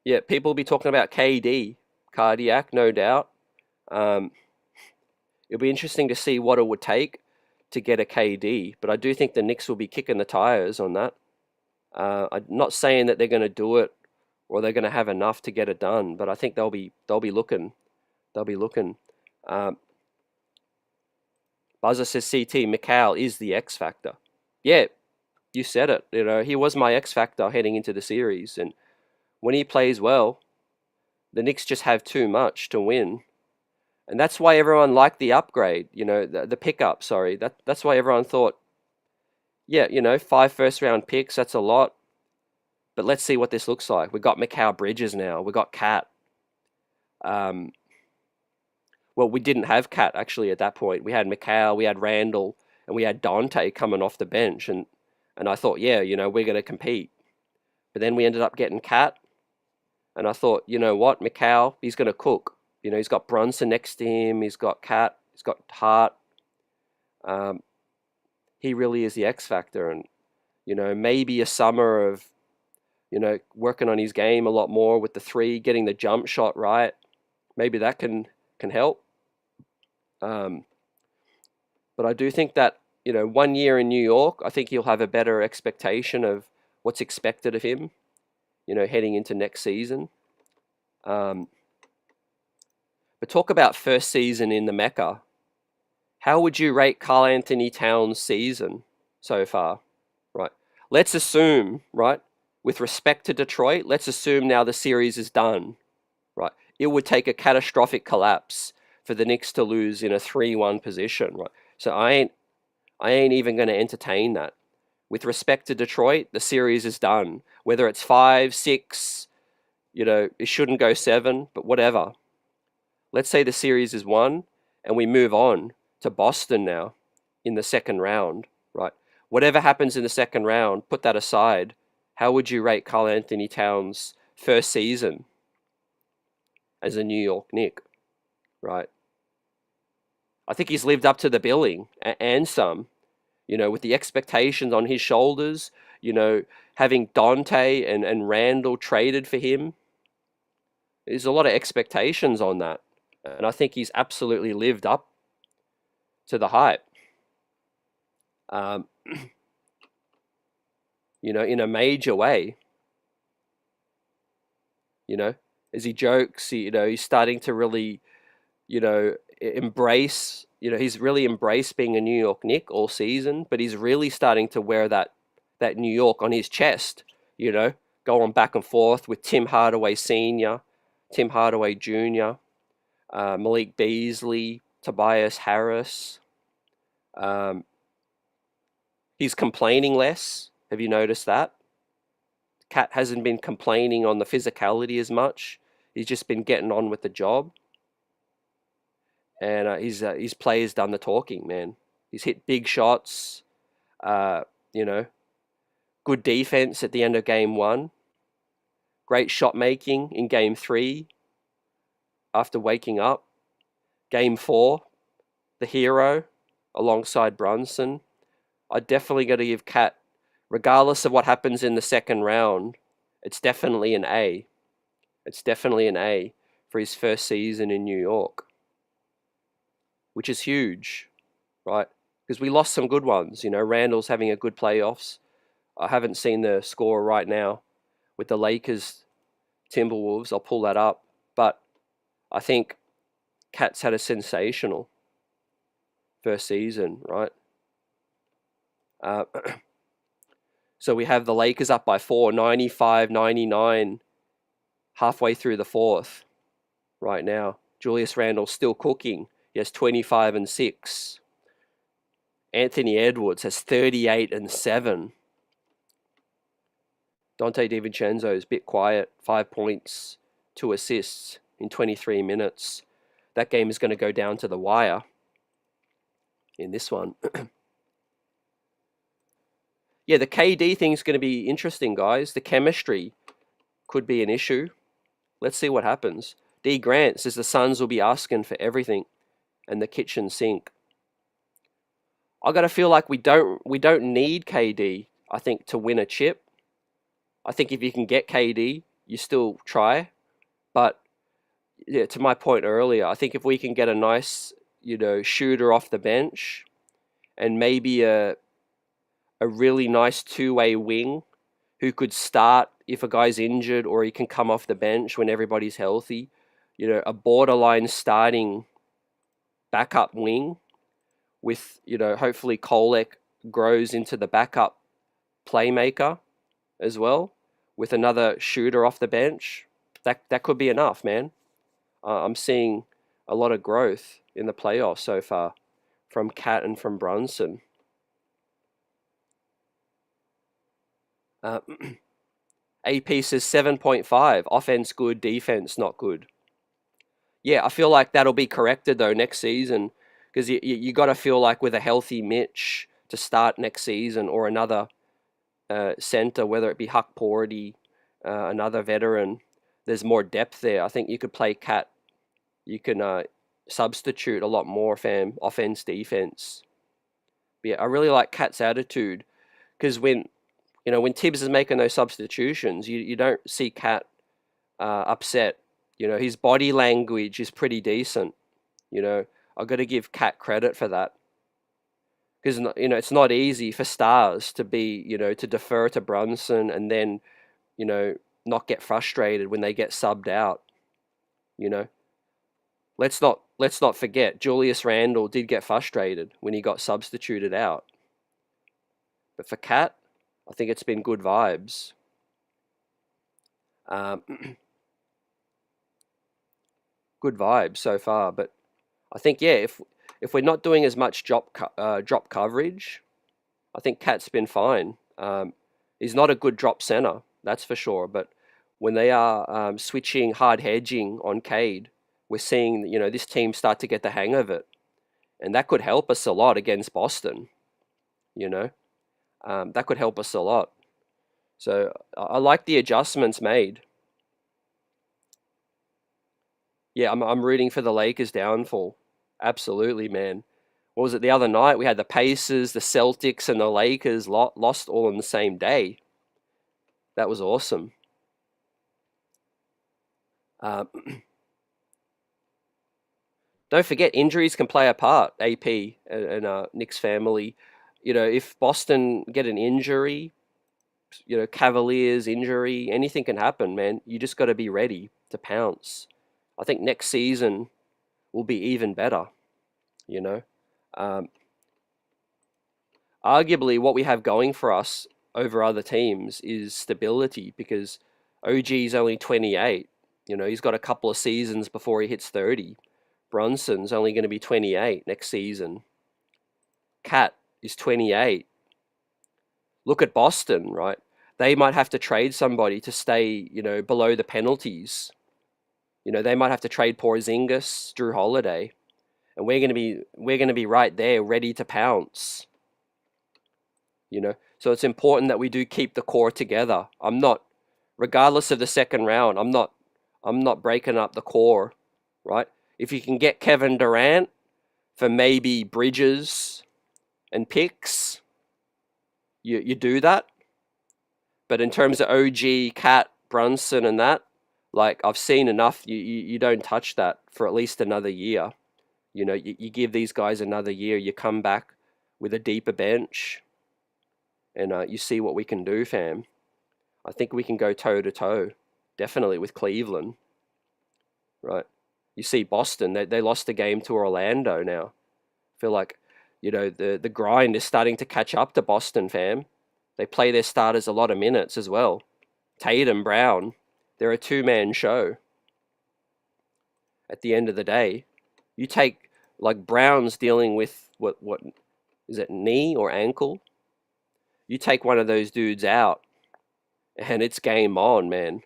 Yeah, people will be talking about KD, cardiac, no doubt. Um, it'll be interesting to see what it would take to get a KD, but I do think the Knicks will be kicking the tires on that. I'm not saying that they're going to do it or they're going to have enough to get it done, but I think they'll be looking. They'll be looking. Um, Buzzer says CT McCall is the X factor. Yeah, you said it. You know, he was my X factor heading into the series, and when he plays well, the Knicks just have too much to win. And that's why everyone liked the upgrade, you know, the pickup, sorry. That's why everyone thought, yeah, you know, 5 first-round picks, that's a lot. But let's see what this looks like. We got Mikal Bridges now. We got Cat. Um, well, we didn't have Cat actually at that point. We had Mikal, we had Randall, and we had Dante coming off the bench. And I thought, yeah, you know, we're going to compete. But then we ended up getting Cat. And I thought, you know what, Mikal, he's going to cook. You know, he's got Brunson next to him. He's got Cat. He's got Hart. He really is the X factor. And, you know, maybe a summer of, you know, working on his game a lot more with the three, getting the jump shot right. Maybe that can help. But I do think that, you know, 1 year in New York, I think he'll have a better expectation of what's expected of him, you know, heading into next season. But talk about first season in the Mecca. How would you rate Karl Anthony Towns' season so far? Right. Let's assume, right, with respect to Detroit, let's assume now the series is done. Right. It would take a catastrophic collapse for the Knicks to lose in a 3-1 position. Right. So I ain't even going to entertain that. With respect to Detroit, the series is done. Whether it's 5, 6, you know, it shouldn't go 7, but whatever. Let's say the series is won and we move on to Boston now in the second round, right? Whatever happens in the second round, put that aside. How would you rate Karl Anthony Towns' first season as a New York Knick, right? I think he's lived up to the billing and some, you know, with the expectations on his shoulders, you know, having Dante and Randall traded for him. There's a lot of expectations on that. And I think he's absolutely lived up to the hype. You know, in a major way. You know, as he jokes, you know, he's starting to really, you know, embrace, you know, he's really embraced being a New York Knick all season, but he's really starting to wear that New York on his chest, you know, going back and forth with Tim Hardaway Sr., Tim Hardaway Jr., Malik Beasley, Tobias Harris. He's complaining less. Have you noticed that? Cat hasn't been complaining on the physicality as much. He's just been getting on with the job. And his play's done the talking, man. He's hit big shots. You know, good defense at the end of game 1. Great shot making in game 3 after waking up. Game 4, the hero alongside Brunson. I definitely got to give Cat, regardless of what happens in the second round, it's definitely an A. It's definitely an A for his first season in New York, which is huge, right? Because we lost some good ones. You know, Randall's having a good playoffs. I haven't seen the score right now with the Lakers, Timberwolves. I'll pull that up. But I think Cat's had a sensational first season, right? So we have the Lakers up by 4, 95-99, halfway through the fourth right now. Julius Randle's still cooking. He has 25 and 6. Anthony Edwards has 38 and 7. Dante DiVincenzo is a bit quiet, 5 points, 2 assists in 23 minutes. That game is going to go down to the wire in this one. Yeah, the KD thing is going to be interesting, guys. The chemistry could be an issue. Let's see what happens. D. Grant says the Suns will be asking for everything and the kitchen sink. I got to feel like we don't need KD, I think, to win a chip. I think if you can get KD, you still try. But yeah, to my point earlier, I think if we can get a nice, shooter off the bench and maybe a really nice two-way wing who could start if a guy's injured, or he can come off the bench when everybody's healthy. A borderline starting backup wing with, hopefully Kolek grows into the backup playmaker as well with another shooter off the bench. That could be enough, man. I'm seeing a lot of growth in the playoffs so far from Cat and from Brunson. AP says 7.5. Offense good, defense not good. Yeah, I feel like that'll be corrected though next season, because you got to feel like with a healthy Mitch to start next season, or another center, whether it be Huck Porty, another veteran, there's more depth there. I think you could play Cat. You can substitute a lot more, fam. Offense, defense. But yeah, I really like Cat's attitude, because when Tibbs is making those substitutions, you don't see Cat upset. His body language is pretty decent. I've got to give Cat credit for that, because it's not easy for stars to be to defer to Brunson and then not get frustrated when they get subbed out. Let's not forget Julius Randle did get frustrated when he got substituted out. But for Cat, I think it's been good vibes. Good vibes so far, but I think, yeah, if we're not doing as much drop coverage, I think Cat's been fine. He's not a good drop center, that's for sure. But when they are switching hard hedging on Cade, we're seeing this team start to get the hang of it, and that could help us a lot against Boston. That could help us a lot. So I like the adjustments made. Yeah, I'm rooting for the Lakers' downfall. Absolutely, man. What was it the other night? We had the Pacers, the Celtics, and the Lakers lost all on the same day. That was awesome. Don't forget, injuries can play a part, AP and Knicks family. If Boston get an injury, Cavaliers injury, anything can happen, man. You just got to be ready to pounce. I think next season will be even better, Arguably, what we have going for us over other teams is stability, because OG's only 28. He's got a couple of seasons before he hits 30. Brunson's only going to be 28 next season. Cat is 28. Look at Boston, right? They might have to trade somebody to stay, below the penalties. They might have to trade Porzingis, Drew Holiday, and we're going to be right there, ready to pounce. So it's important that we do keep the core together. Regardless of the second round, I'm not breaking up the core, right? If you can get Kevin Durant for maybe Bridges and picks, you do that. But in terms of OG, Cat, Brunson, and that, like, I've seen enough. You don't touch that for at least another year. You give these guys another year. You come back with a deeper bench, and you see what we can do, fam. I think we can go toe-to-toe, definitely, with Cleveland, right? You see Boston, they lost a game to Orlando now. I feel like, the grind is starting to catch up to Boston, fam. They play their starters a lot of minutes as well. Tatum, Brown, they're a two-man show. At the end of the day, you take, like, Brown's dealing with, what is it, knee or ankle? You take one of those dudes out, and it's game on, man.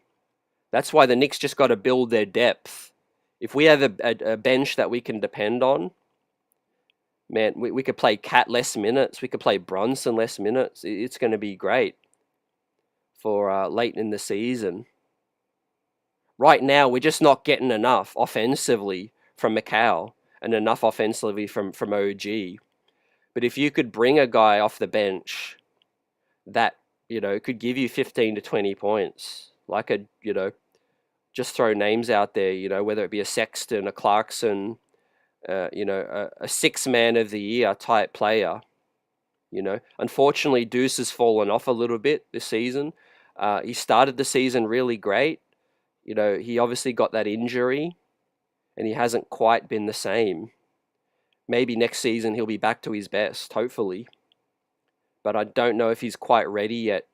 That's why the Knicks just got to build their depth. If we have a bench that we can depend on, man, we could play Cat less minutes. We could play Brunson less minutes. It's going to be great for late in the season. Right now, we're just not getting enough offensively from Macau and enough offensively from OG. But if you could bring a guy off the bench that, could give you 15 to 20 points, like a, just throw names out there, whether it be a Sexton, a Clarkson, a six man of the year type player. Unfortunately, Deuce has fallen off a little bit this season. He started the season really great. He obviously got that injury, and he hasn't quite been the same. Maybe next season he'll be back to his best, hopefully. But I don't know if he's quite ready yet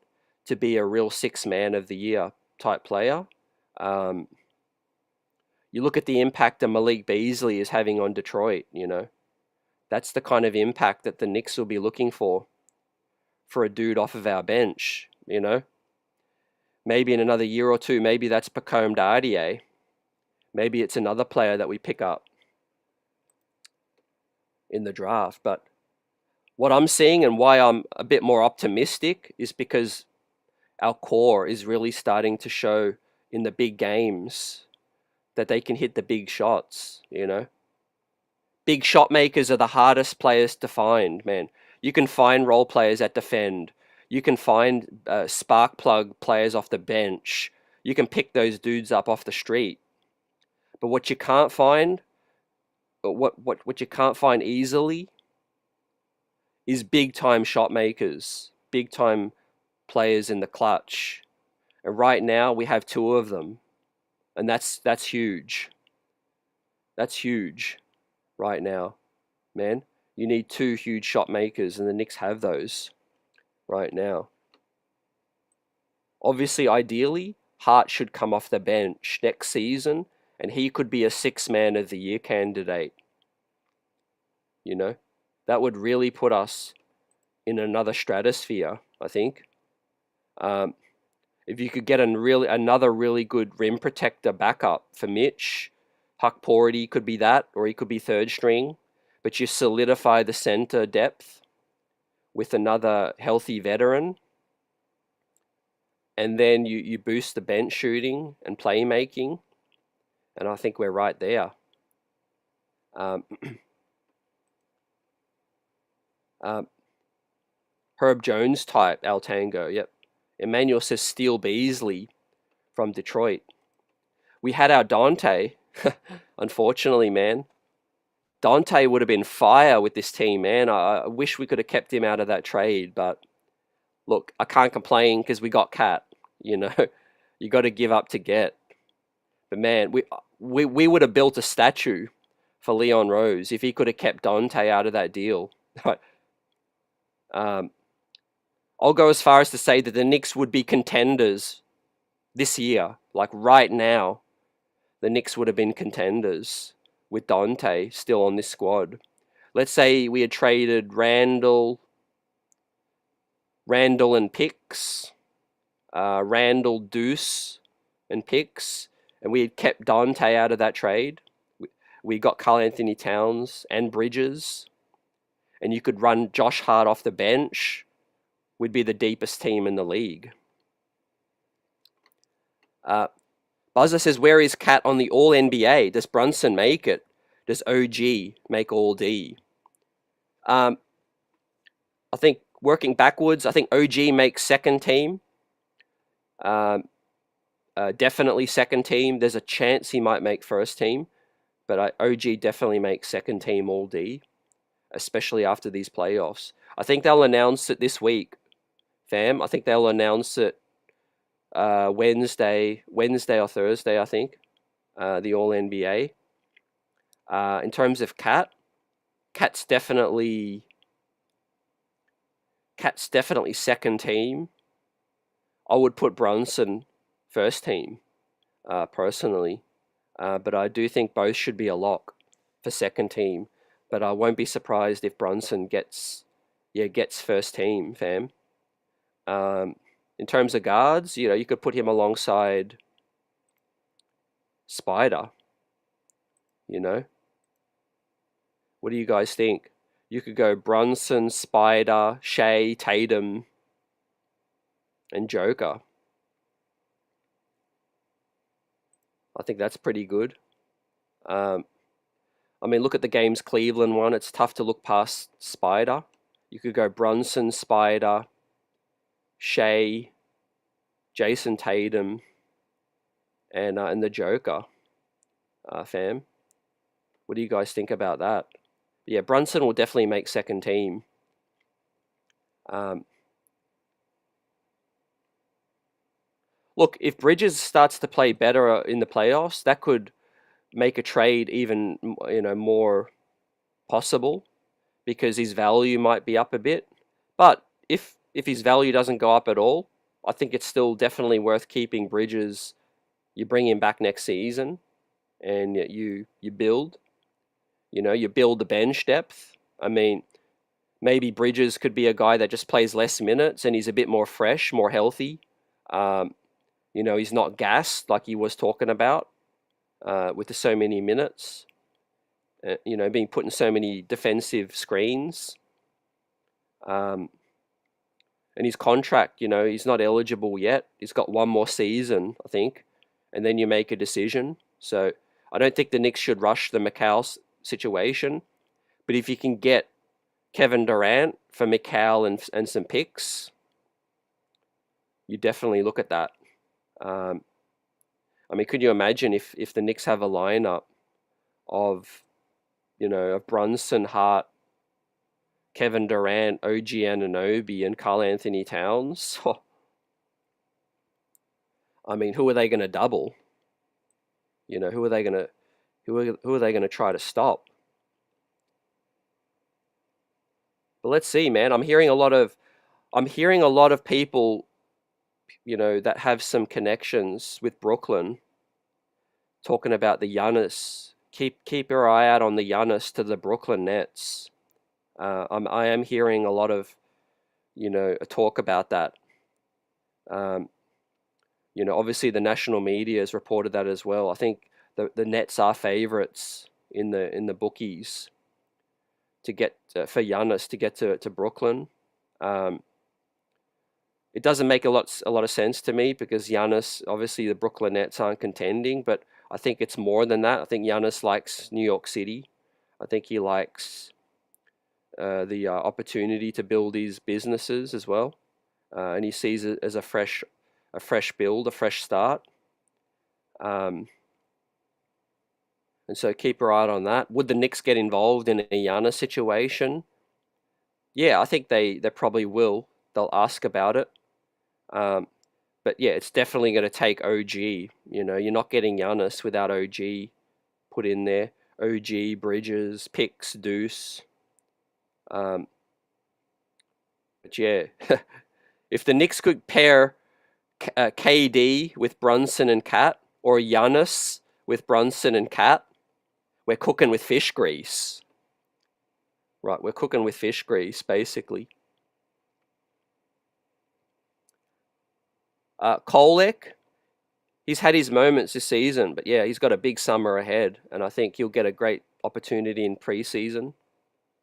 to be a real six man of the year type player. You look at the impact that Malik Beasley is having on Detroit, That's the kind of impact that the Knicks will be looking for a dude off of our bench, Maybe in another year or two, maybe that's Pacome Dardier. Maybe it's another player that we pick up in the draft. But what I'm seeing and why I'm a bit more optimistic is because our core is really starting to show in the big games that they can hit the big shots, Big shot makers are the hardest players to find, man. You can find role players that defend. You can find spark plug players off the bench. You can pick those dudes up off the street. But what you can't find, what you can't find easily, is big time shot makers, big time players in the clutch. And right now we have two of them, and that's huge. That's huge. Right now, man. You need two huge shot makers, and the Knicks have those right now. Obviously, ideally, Hart should come off the bench next season, and he could be a six-man of the year candidate. That would really put us in another stratosphere, I think. If you could get another really good rim protector backup for Mitch, Huck Porty could be that, or he could be third string, but you solidify the center depth with another healthy veteran, and then you boost the bench shooting and playmaking, and I think we're right there. Herb Jones type, Al Tango, yep. Emmanuel says Steele Beasley from Detroit. We had our Dante. Unfortunately, man. Dante would have been fire with this team, man. I wish we could have kept him out of that trade, but look, I can't complain because we got Cat. You got to give up to get. But man, we would have built a statue for Leon Rose if he could have kept Dante out of that deal. I'll go as far as to say that the Knicks would be contenders this year, like right now. The Knicks would have been contenders with Dante still on this squad. Let's say we had traded Randall and picks, Randall, Deuce and picks, and we had kept Dante out of that trade. We got Karl Anthony Towns and Bridges, and you could run Josh Hart off the bench. We'd be the deepest team in the league. Buzzer says, where is Cat on the All-NBA? Does Brunson make it? Does OG make All-D? I think working backwards, I think OG makes second team. Definitely second team. There's a chance he might make first team. But OG definitely makes second team All-D, especially after these playoffs. I think they'll announce it this week, fam. I think they'll announce it Wednesday or Thursday, I think, the All-NBA. In terms of Cat's definitely second team. I would put Brunson first team, personally. But I do think both should be a lock for second team. But I won't be surprised if Brunson gets first team, fam. In terms of guards, you could put him alongside Spider. What do you guys think? You could go Brunson, Spider, Shea, Tatum, and Joker. I think that's pretty good. Look at the games Cleveland won. It's tough to look past Spider. You could go Brunson, Spider, Shea, Jason Tatum, and the Joker, fam. What do you guys think about that? Yeah, Brunson will definitely make second team. Look, if Bridges starts to play better in the playoffs, that could make a trade even more possible because his value might be up a bit. But if his value doesn't go up at all, I think it's still definitely worth keeping Bridges. You bring him back next season, and you build. You build the bench depth. I mean, maybe Bridges could be a guy that just plays less minutes and he's a bit more fresh, more healthy. He's not gassed like he was talking about with so many minutes. Being put in so many defensive screens. And his contract, he's not eligible yet. He's got one more season, I think, and then you make a decision. So I don't think the Knicks should rush the Mikal situation. But if you can get Kevin Durant for Mikal and some picks, you definitely look at that. I mean, could you imagine if the Knicks have a lineup of, of Brunson, Hart, Kevin Durant, OG Anunoby, and Karl Anthony Towns? I mean, who are they going to double? Who are they going to try to stop? But let's see, man. I'm hearing a lot of people, that have some connections with Brooklyn, talking about the Giannis. Keep your eye out on the Giannis to the Brooklyn Nets. I am hearing a lot of, talk about that. Obviously the national media has reported that as well. I think the Nets are favorites in the bookies to get for Giannis to get to Brooklyn. It doesn't make a lot of sense to me because Giannis, obviously the Brooklyn Nets aren't contending, but I think it's more than that. I think Giannis likes New York City. I think he likes the opportunity to build his businesses as well, and he sees it as a fresh build, a fresh start. And so keep your eye on that. Would the Knicks get involved in a Giannis situation? Yeah, I think they probably will. They'll ask about it. But yeah, it's definitely going to take OG. You're not getting Giannis without OG put in there. OG, Bridges, Picks, Deuce. But yeah, if the Knicks could pair KD with Brunson and Cat, or Giannis with Brunson and Cat, we're cooking with fish grease. Right, we're cooking with fish grease, basically. Kolek, he's had his moments this season, but yeah, he's got a big summer ahead, and I think he'll get a great opportunity in preseason.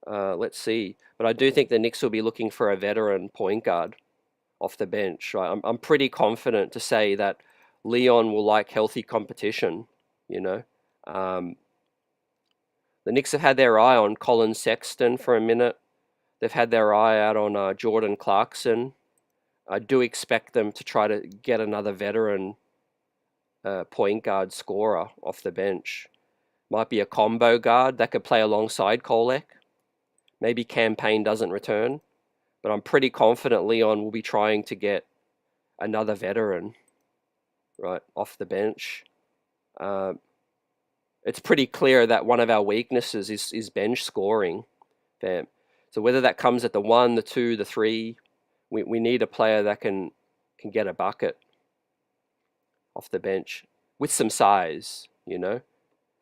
Let's see. But I do think the Knicks will be looking for a veteran point guard off the bench. Right? I'm pretty confident to say that Leon will like healthy competition. The Knicks have had their eye on Colin Sexton for a minute. They've had their eye out on Jordan Clarkson. I do expect them to try to get another veteran point guard scorer off the bench. Might be a combo guard that could play alongside Kolek. Maybe Campaign doesn't return, but I'm pretty confident Leon will be trying to get another veteran, right, off the bench. It's pretty clear that one of our weaknesses is bench scoring. Fam. So whether that comes at the 1, the 2, the 3, we need a player that can get a bucket off the bench with some size,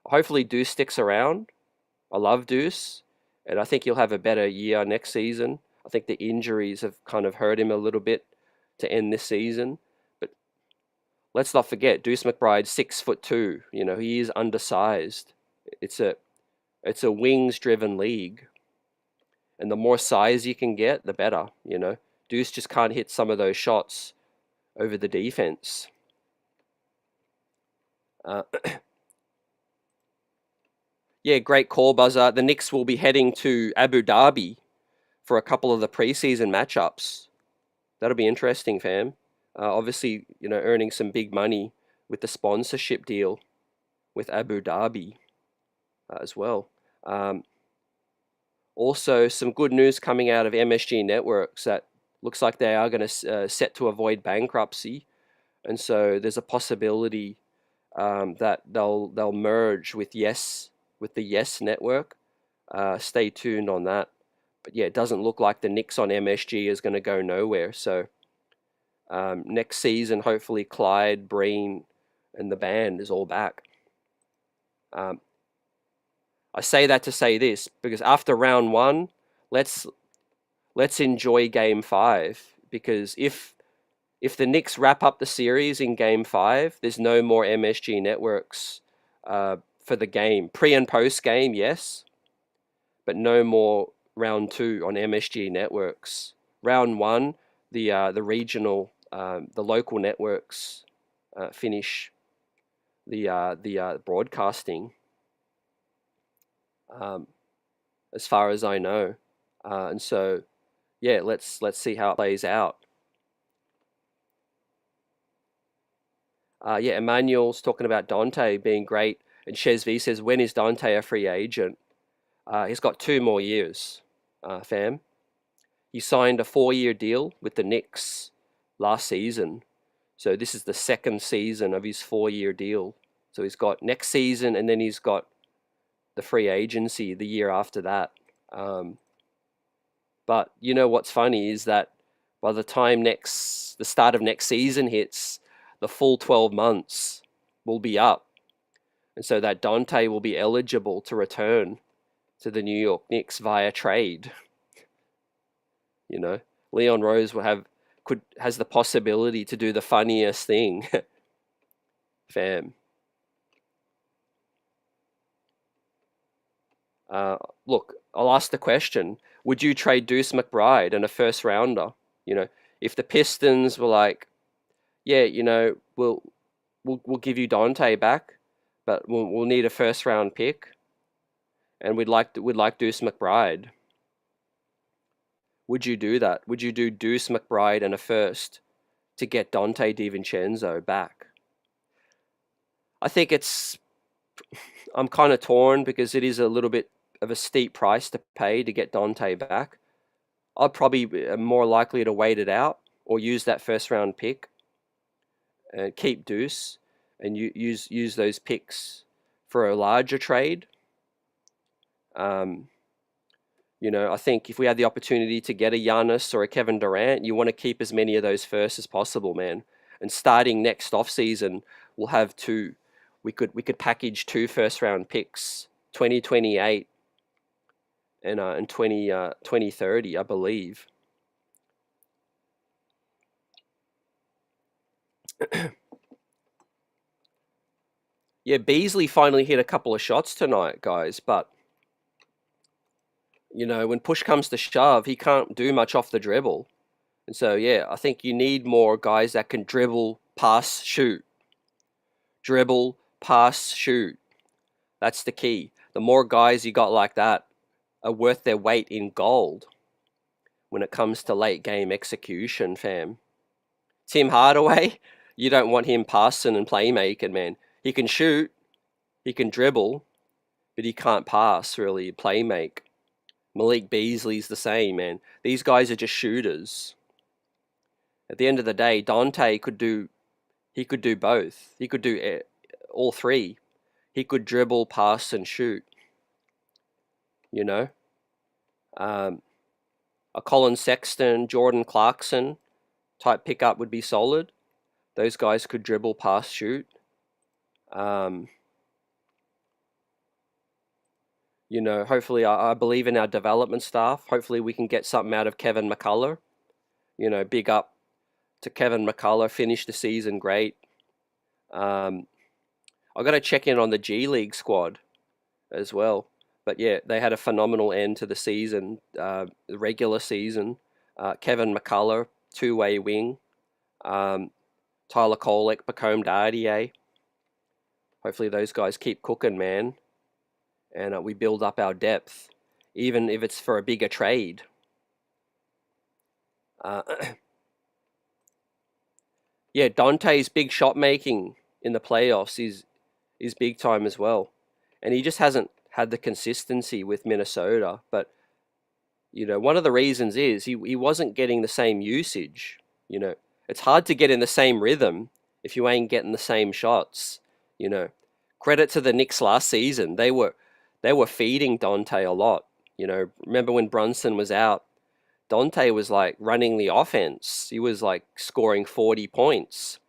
Hopefully Deuce sticks around. I love Deuce, and I think he'll have a better year next season. I think the injuries have kind of hurt him a little bit to end this season. But let's not forget, Deuce McBride's 6'2". He is undersized. It's a wings-driven league, and the more size you can get, the better. Deuce just can't hit some of those shots over the defense. Yeah, great call, Buzzer. The Knicks will be heading to Abu Dhabi for a couple of the preseason matchups. That'll be interesting, fam. Obviously, earning some big money with the sponsorship deal with Abu Dhabi as well. Also, some good news coming out of MSG Networks that looks like they are going to set to avoid bankruptcy, and so there's a possibility that they'll merge with the Yes Network. Stay tuned on that. But yeah, it doesn't look like the Knicks on MSG is going to go nowhere. So next season, hopefully Clyde, Breen, and the band is all back. I say that to say this because after round one, let's enjoy game 5, because if the Knicks wrap up the series in game 5, there's no more MSG Networks for the game. Pre and post game, yes, but no more round 2 on MSG Networks. Round 1, the regional, the local networks finish the broadcasting, as far as I know, and so yeah, let's see how it plays out. Yeah, Emmanuel's talking about Dante being great, and Shez V says, when is Dante a free agent? He's got 2 more years, fam. He signed a 4-year deal with the Knicks last season, so this is the 2nd season of his 4-year deal. So he's got next season, and then he's got the free agency the year after that. But you know what's funny is that by the time the start of next season hits, the full 12 months will be up. And so that Dante will be eligible to return to the New York Knicks via trade. You know, Leon Rose has the possibility to do the funniest thing. Fam. Look, I'll ask the question. Would you trade Deuce McBride and a first rounder? You know, if the Pistons were like, yeah, you know, we'll give you Dante back, but we'll need a first round pick, and we'd like Deuce McBride. Would you do that? Would you do Deuce McBride and a first to get Dante DiVincenzo back? I think I'm kind of torn because it is a little bit of a steep price to pay to get Dante back. I'd probably be more likely to wait it out or use that first round pick and keep Deuce and use those picks for a larger trade. You know, I think if we had the opportunity to get a Giannis or a Kevin Durant, you want to keep as many of those first as possible, man. And starting next off season, we'll have 2. We could package 2 first round picks, 2028 and 2030, I believe. Yeah, Beasley finally hit a couple of shots tonight, guys, but you know, when push comes to shove, he can't do much off the dribble. And so, yeah, I think you need more guys that can dribble, pass, shoot. Dribble, pass, shoot. That's the key. The more guys you got like that are worth their weight in gold when it comes to late game execution, fam. Tim Hardaway, you don't want him passing and playmaking, man. He can shoot, he can dribble, but he can't pass, really, playmake. Malik Beasley's the same, man. These guys are just shooters. At the end of the day, Dante could do both. He could do all 3. He could dribble, pass, and shoot. You know? A Colin Sexton, Jordan Clarkson type pickup would be solid. Those guys could dribble, pass, shoot. You know, hopefully I believe in our development staff. Hopefully we can get something out of Kevin McCullough. You know, big up to Kevin McCullough. Finished the season great. I got to check in on the G League squad as well. But yeah, they had a phenomenal end to the season, the regular season. Kevin McCullough, 2-way wing. Tyler Kolek, Pacome Dardier. Hopefully those guys keep cooking, man. And we build up our depth, even if it's for a bigger trade. Yeah, Dante's big shot making in the playoffs is big time as well. And he just hasn't had the consistency with Minnesota. But, one of the reasons is he wasn't getting the same usage. It's hard to get in the same rhythm if you ain't getting the same shots. Credit to the Knicks last season. They were feeding Dante a lot. Remember when Brunson was out? Dante was like running the offense. He was like scoring 40 points.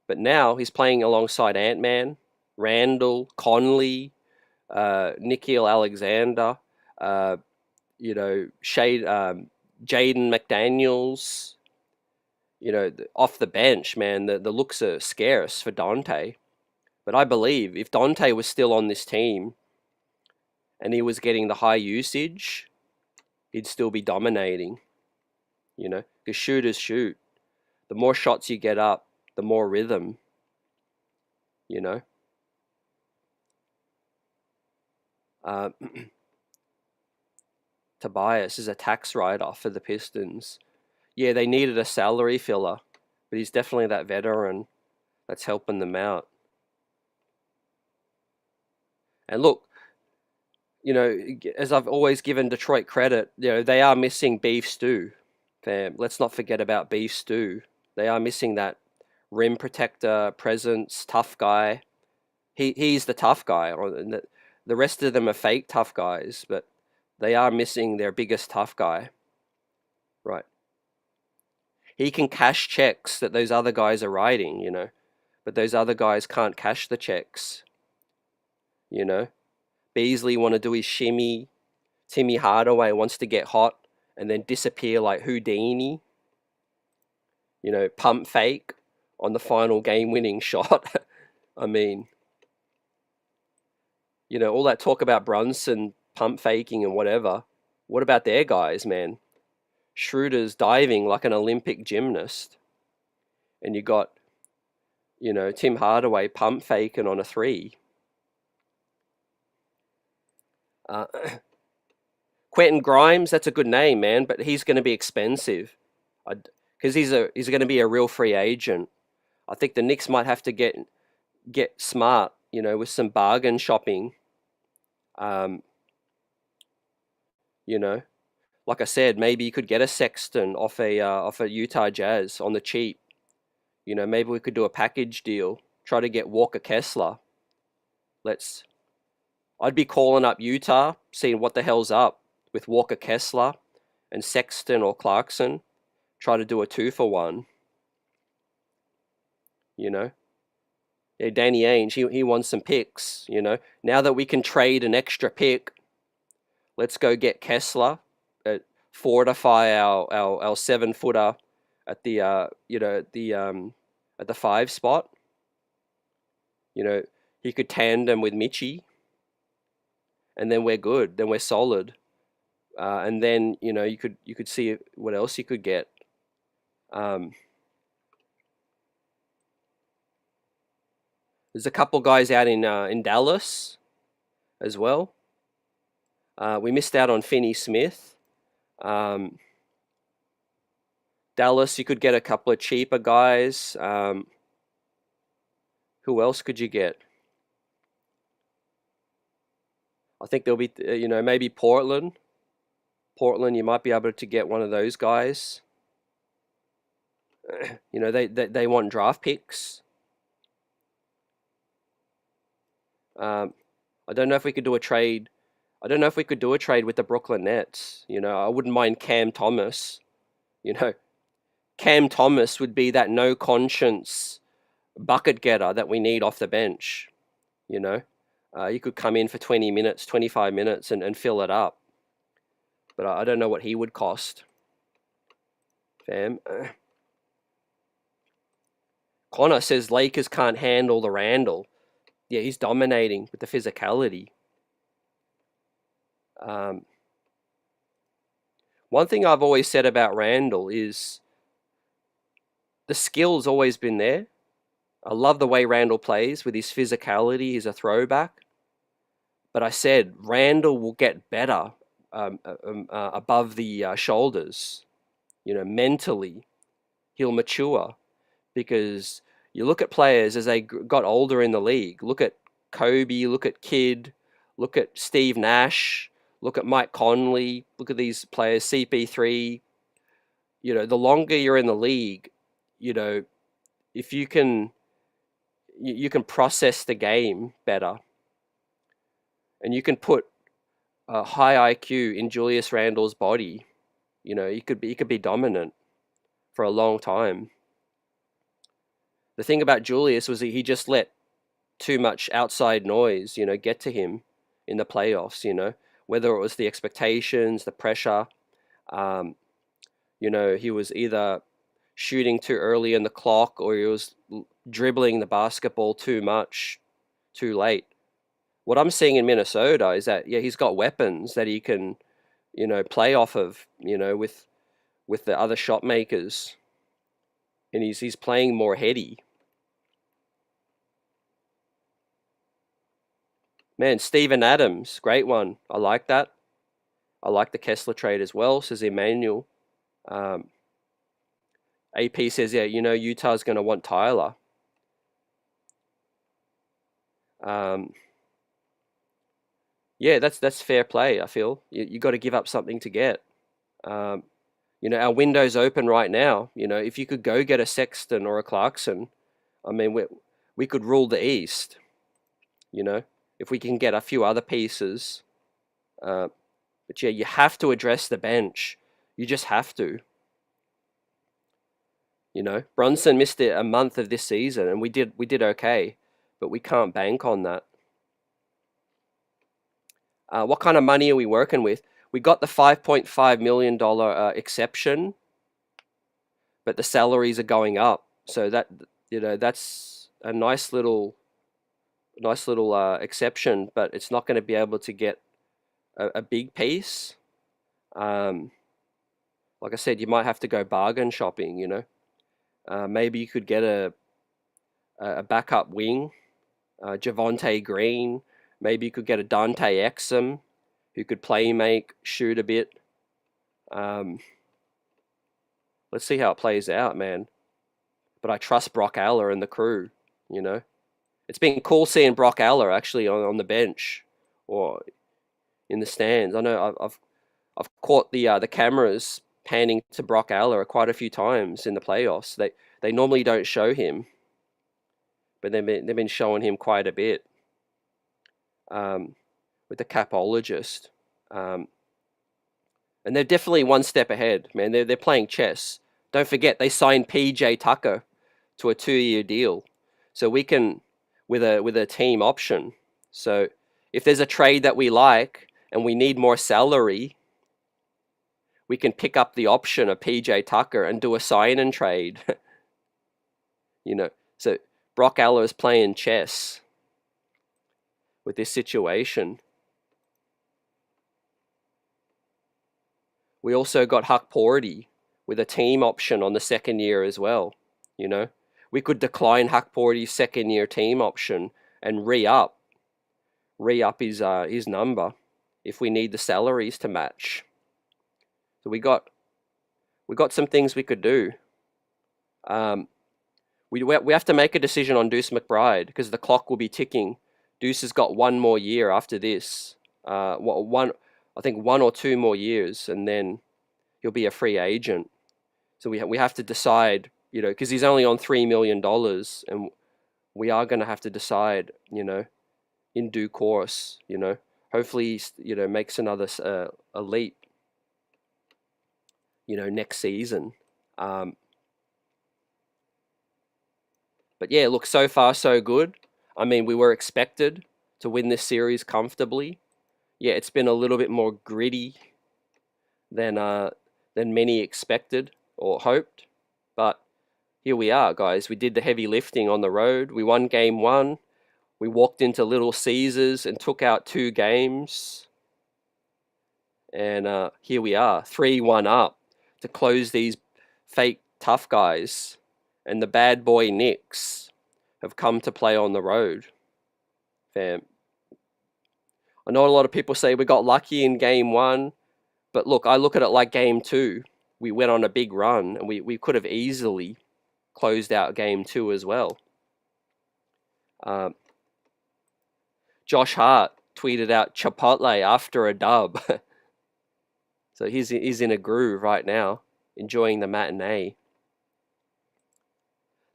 But now he's playing alongside Ant-Man, Randall, Conley, Nikhil Alexander, Jaden McDaniels. Off the bench, man, the looks are scarce for Dante. But I believe if Dante was still on this team and he was getting the high usage, he'd still be dominating. Because shooters shoot. The more shots you get up, the more rhythm. Tobias is a tax write-off for the Pistons. Yeah, they needed a salary filler, but he's definitely that veteran that's helping them out. And look, as I've always given Detroit credit, they are missing Beef Stew. Fam, let's not forget about Beef Stew. They are missing that rim protector, presence, tough guy. He's the tough guy. The rest of them are fake tough guys, but they are missing their biggest tough guy. Right. He can cash checks that those other guys are writing, but those other guys can't cash the checks. Beasley want to do his shimmy. Timmy Hardaway wants to get hot and then disappear like Houdini. Pump fake on the final game-winning shot. I mean, all that talk about Brunson pump faking and whatever. What about their guys, man? Schroeder's diving like an Olympic gymnast. And you got, Tim Hardaway pump faking on a three. Quentin Grimes, that's a good name, man, but he's going to be expensive. Because he's going to be a real free agent. I think the Knicks might have to get smart, with some bargain shopping. Like I said, maybe you could get a Sexton off a Utah Jazz on the cheap. Maybe we could do a package deal. Try to get Walker Kessler. I'd be calling up Utah, seeing what the hell's up with Walker Kessler and Sexton or Clarkson. Try to do a 2-for-1. Yeah, Danny Ainge, he wants some picks. Now that we can trade an extra pick, let's go get Kessler. Fortify our 7-footer at the at the 5 spot. He could tandem with Mitchie, and then we're good. Then we're solid. And then you could see what else you could get. There's a couple guys out in Dallas as well. We missed out on Finney Smith. Dallas, you could get a couple of cheaper guys. Who else could you get? I think there'll be, maybe Portland. Portland, you might be able to get one of those guys. They want draft picks. I don't know if we could do a trade. I don't know if we could do a trade with the Brooklyn Nets. I wouldn't mind Cam Thomas. Cam Thomas would be that no conscience bucket getter that we need off the bench. You could come in for 20 minutes, 25 minutes and fill it up. But I don't know what he would cost. Fam. Connor says Lakers can't handle the Randall. Yeah, he's dominating with the physicality. One thing I've always said about Randall is the skill's always been there. I love the way Randall plays with his physicality. He's a throwback. But I said Randall will get better above the shoulders. Mentally, he'll mature because You look at players as they got older in the league. Look at Kobe, look at Kidd, look at Steve Nash, look at Mike Conley, look at these players, CP3. The longer you're in the league, you know, if you can process the game better, and you can put a high IQ in Julius Randle's body, he could be dominant for a long time. The thing about Julius was that he just let too much outside noise, get to him in the playoffs, whether it was the expectations, the pressure. He was either shooting too early in the clock, or he was dribbling the basketball too much, too late. What I'm seeing in Minnesota is that, he's got weapons that he can, play off of, with the other shot makers, and he's playing more heady. Man, Steven Adams, great one. I like that. I like the Kessler trade as well, says Emmanuel. AP says, Utah's going to want Tyler. That's fair play, I feel. You got to give up something to get. Our window's open right now. If you could go get a Sexton or a Clarkson, I mean, we could rule the East. If we can get a few other pieces. But you have to address the bench. You just have to. Brunson missed it a month of this season, and we did okay, but we can't bank on that. What kind of money are we working with? We got the $5.5 million exception, but the salaries are going up. So that's a nice little exception, but it's not going to be able to get a big piece. Like I said, you might have to go bargain shopping. Maybe you could get a backup wing, Javonte Green. Maybe you could get a Dante Exum, who could play make, shoot a bit. Let's see how it plays out, man. But I trust Brock Aller and the crew. It's been cool seeing Brock Aller actually on the bench or in the stands. I know I've caught the cameras panning to Brock Aller quite a few times in the playoffs. They normally don't show him, but they've been showing him quite a bit. With the capologist, and they're definitely one step ahead, man. They're playing chess. Don't forget they signed PJ Tucker to a 2-year deal, so we can with a team option. So if there's a trade that we like and we need more salary, we can pick up the option of PJ Tucker and do a sign and trade. So Brock Aller is playing chess with this situation. We also got Huck Porty with a team option on the second year as well. We could decline Huck Porty's second year team option and re-up his number if we need the salaries to match. So we got some things we could do. We have to make a decision on Deuce McBride because the clock will be ticking. Deuce has got one more year after this. I think 1 or 2 more years, and then he'll be a free agent. So we have to decide, because he's only on $3 million, and we are going to have to decide, in due course. Hopefully, he makes another a leap, next season. But yeah, look, so far so good. I mean, we were expected to win this series comfortably. Yeah, it's been a little bit more gritty than many expected or hoped. But here we are, guys. We did the heavy lifting on the road. We won game 1. We walked into Little Caesars and took out 2 games. And here we are, 3-1 up to close these fake tough guys. And the bad boy Knicks have come to play on the road. Fam. I know a lot of people say we got lucky in game 1, but look, I look at it like game 2. We went on a big run, and we could have easily closed out game 2 as well. Um, Josh Hart tweeted out Chipotle after a dub. So he's in a groove right now, enjoying the matinee.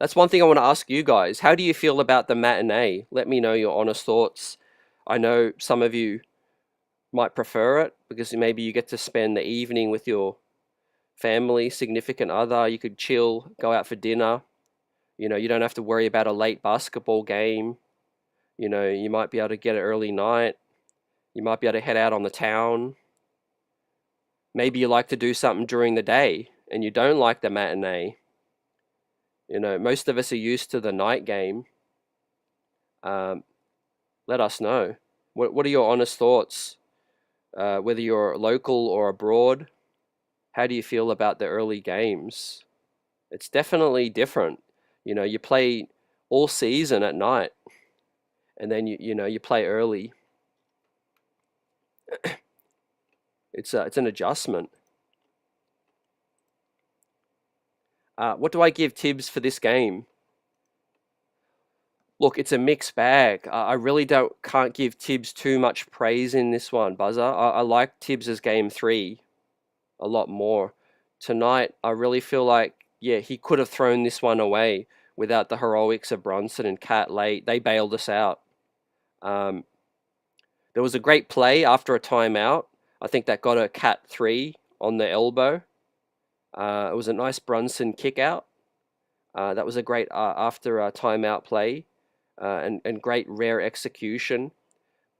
That's one thing I want to ask you guys. How do you feel about the matinee? Let me know your honest thoughts. I know some of you might prefer it because maybe you get to spend the evening with your family, significant other. You could chill, go out for dinner. You know, you don't have to worry about a late basketball game. You know, you might be able to get an early night. You might be able to head out on the town. Maybe you like to do something during the day and you don't like the matinee. You know, most of us are used to the night game. Let us know. What are your honest thoughts? Whether you're local or abroad, how do you feel about the early games? It's definitely different. You know, you play all season at night, and then you play early. It's an adjustment. What do I give Tibbs for this game? Look, it's a mixed bag. I really can't give Tibbs too much praise in this one, Buzzer. I like Tibbs's game 3 a lot more. Tonight, I really feel like, yeah, he could have thrown this one away without the heroics of Bronson and Cat late. They bailed us out. There was a great play after a timeout. I think that got a Cat 3 on the elbow. It was a nice Brunson kick out. That was a great after a timeout play. And great rare execution.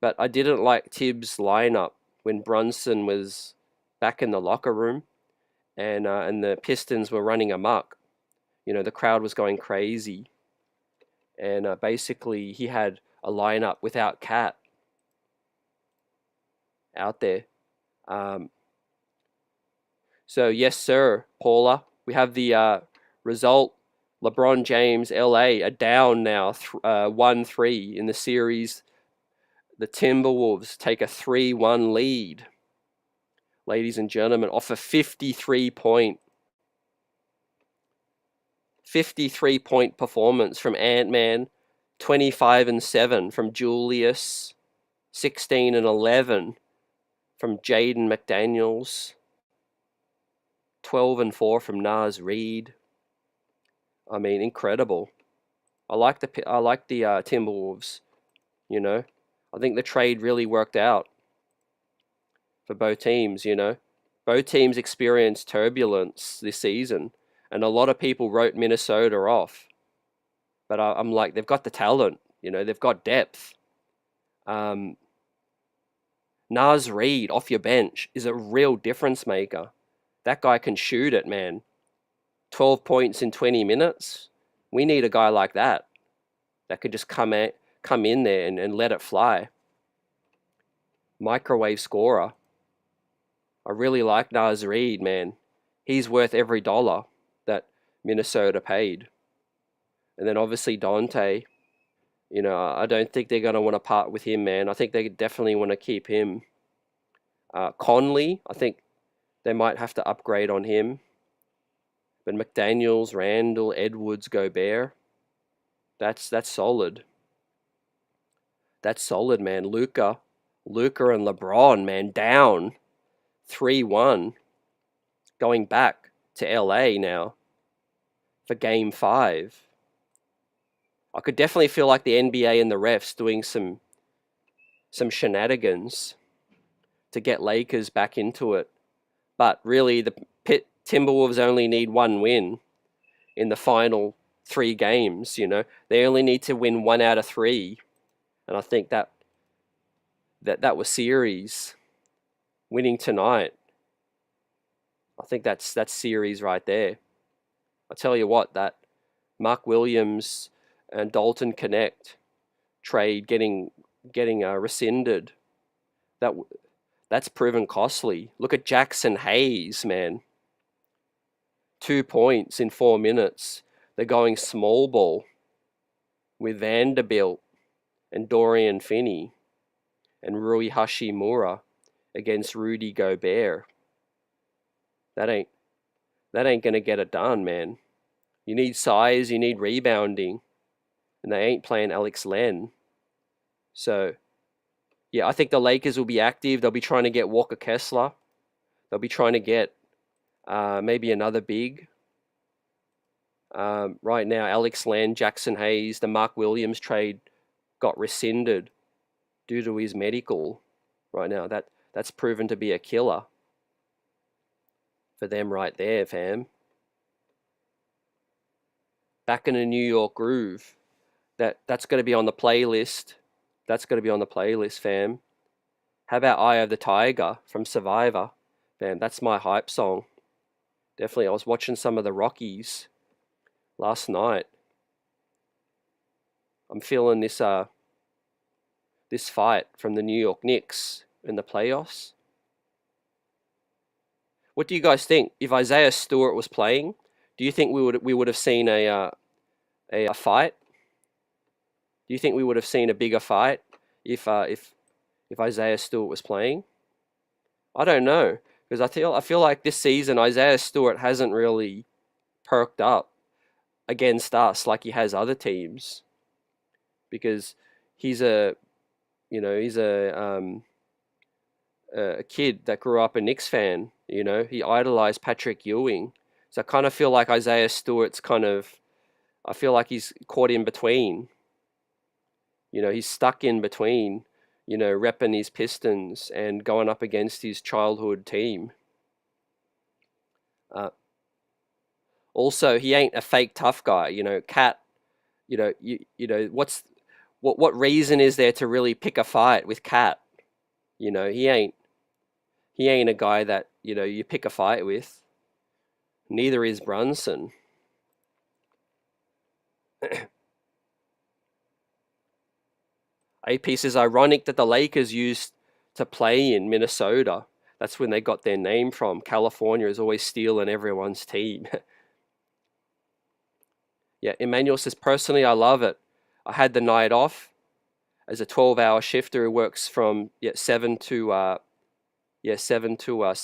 But I didn't like Tibbs' lineup when Brunson was back in the locker room and the Pistons were running amok. You know, the crowd was going crazy. And basically he had a lineup without Cat out there. So yes, sir, Paula, we have the result. LeBron James, LA, are down now 1-3 in the series. The Timberwolves take a 3-1 lead, ladies and gentlemen, off a 53-point performance from Ant-Man, 25-7 from Julius, 16-11 from Jaden McDaniels, 12-4 from Naz Reid. I mean, incredible. I like the Timberwolves. You know, I think the trade really worked out for both teams. You know, both teams experienced turbulence this season, and a lot of people wrote Minnesota off. But I'm like, they've got the talent. You know, they've got depth. Naz Reid off your bench is a real difference maker. That guy can shoot it, man. 12 points in 20 minutes. We need a guy like that could just come in there and let it fly. Microwave scorer. I really like Naz Reid, man. He's worth every dollar that Minnesota paid. And then obviously Dante. You know, I don't think they're going to want to part with him, man. I think they definitely want to keep him. Conley, I think they might have to upgrade on him. But McDaniels, Randall, Edwards, Gobert, that's solid. That's solid, man. Luka and LeBron, man, down 3-1, going back to LA now for Game 5. I could definitely feel like the NBA and the refs doing some shenanigans to get Lakers back into it. But really, the Timberwolves only need one win in the final 3 games, you know. They only need to win 1 out of 3. And I think that was series. Winning tonight, I think that's series right there. I tell you what, that Mark Williams and Dalton Connect trade getting rescinded, that's proven costly. Look at Jackson Hayes, man. 2 points in 4 minutes. They're going small ball with Vanderbilt and Dorian Finney and Rui Hashimura against Rudy Gobert. That ain't gonna get it done, man. You need size, you need rebounding. and they ain't playing Alex Len. So, yeah, I think the Lakers will be active. They'll be trying to get Walker Kessler. They'll be trying to get maybe another big. Right now, Alex Len, Jackson Hayes, the Mark Williams trade got rescinded due to his medical. Right now, that's proven to be a killer for them right there, fam. Back in a New York groove. That's going to be on the playlist. That's going to be on the playlist, fam. How about Eye of the Tiger from Survivor? Fam, that's my hype song. Definitely, I was watching some of the Rockies last night. I'm feeling this this fight from the New York Knicks in the playoffs. What do you guys think? If Isaiah Stewart was playing, do you think we would have seen a fight? Do you think we would have seen a bigger fight if Isaiah Stewart was playing? I don't know, because I feel like this season Isaiah Stewart hasn't really perked up against us like he has other teams, because he's a kid that grew up a Knicks fan. He idolized Patrick Ewing, so I kind of feel like Isaiah Stewart's I feel like he's caught in between. He's stuck in between, repping his Pistons and going up against his childhood team. Also, he ain't a fake tough guy. Cat. What reason is there to really pick a fight with Cat? He ain't a guy that you pick a fight with. Neither is Brunson. AP says, ironic that the Lakers used to play in Minnesota. That's when they got their name from. California is always stealing everyone's team. Yeah, Emmanuel says, personally, I love it. I had the night off as a 12-hour shifter who works from 7 to 7 to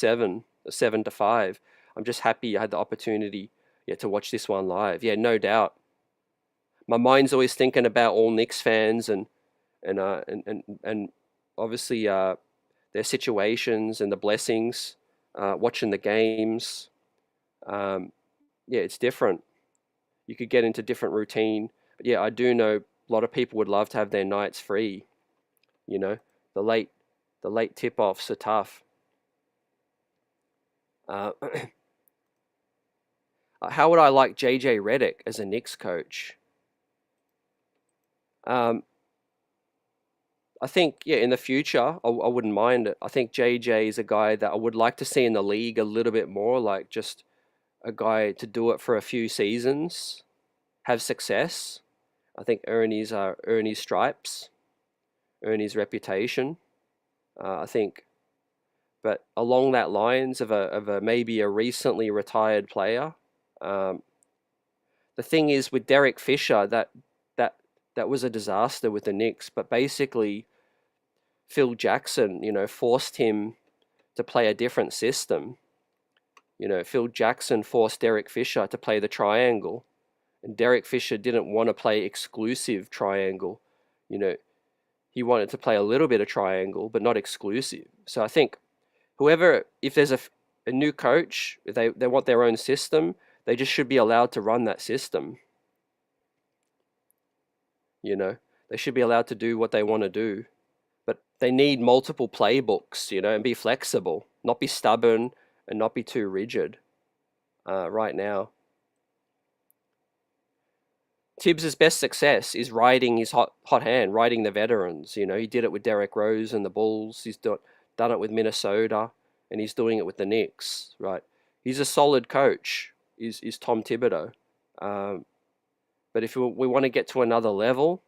5. I'm just happy I had the opportunity to watch this one live. Yeah, no doubt. My mind's always thinking about all Knicks fans and obviously their situations and the blessings, watching the games. It's different. You could get into different routine. But yeah, I do know a lot of people would love to have their nights free. The late tip-offs are tough. How would I like JJ Redick as a Knicks coach? I think, in the future, I wouldn't mind it. I think JJ is a guy that I would like to see in the league a little bit more, like just a guy to do it for a few seasons, have success. I think earn his stripes, earn his reputation. I think, but along that lines of a maybe a recently retired player. The thing is with Derek Fisher, that was a disaster with the Knicks, but basically Phil Jackson, forced him to play a different system. Phil Jackson forced Derek Fisher to play the triangle, and Derek Fisher didn't want to play exclusive triangle. He wanted to play a little bit of triangle, but not exclusive. So I think if there's a new coach, if they want their own system, they just should be allowed to run that system. They should be allowed to do what they want to do. But they need multiple playbooks, and be flexible, not be stubborn and not be too rigid right now. Tibbs' best success is riding his hot hand, riding the veterans. He did it with Derrick Rose and the Bulls. He's done it with Minnesota, and he's doing it with the Knicks, right? He's a solid coach, is Tom Thibodeau. But if we want to get to another level,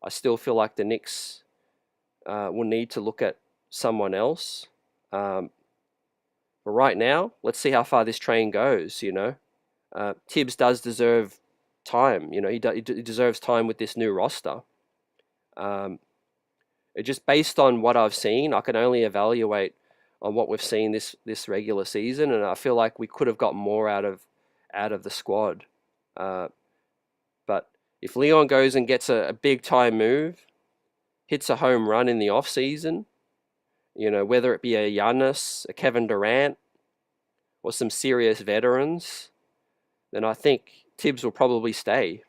I still feel like the Knicks will need to look at someone else. But right now, let's see how far this train goes, Tibbs does deserve time. He deserves time with this new roster. Just based on what I've seen, I can only evaluate on what we've seen this regular season, and I feel like we could have got more out of the squad. But If Leon goes and gets a big time move, hits a home run in the off season, whether it be a Giannis, a Kevin Durant, or some serious veterans, then I think Tibbs will probably stay.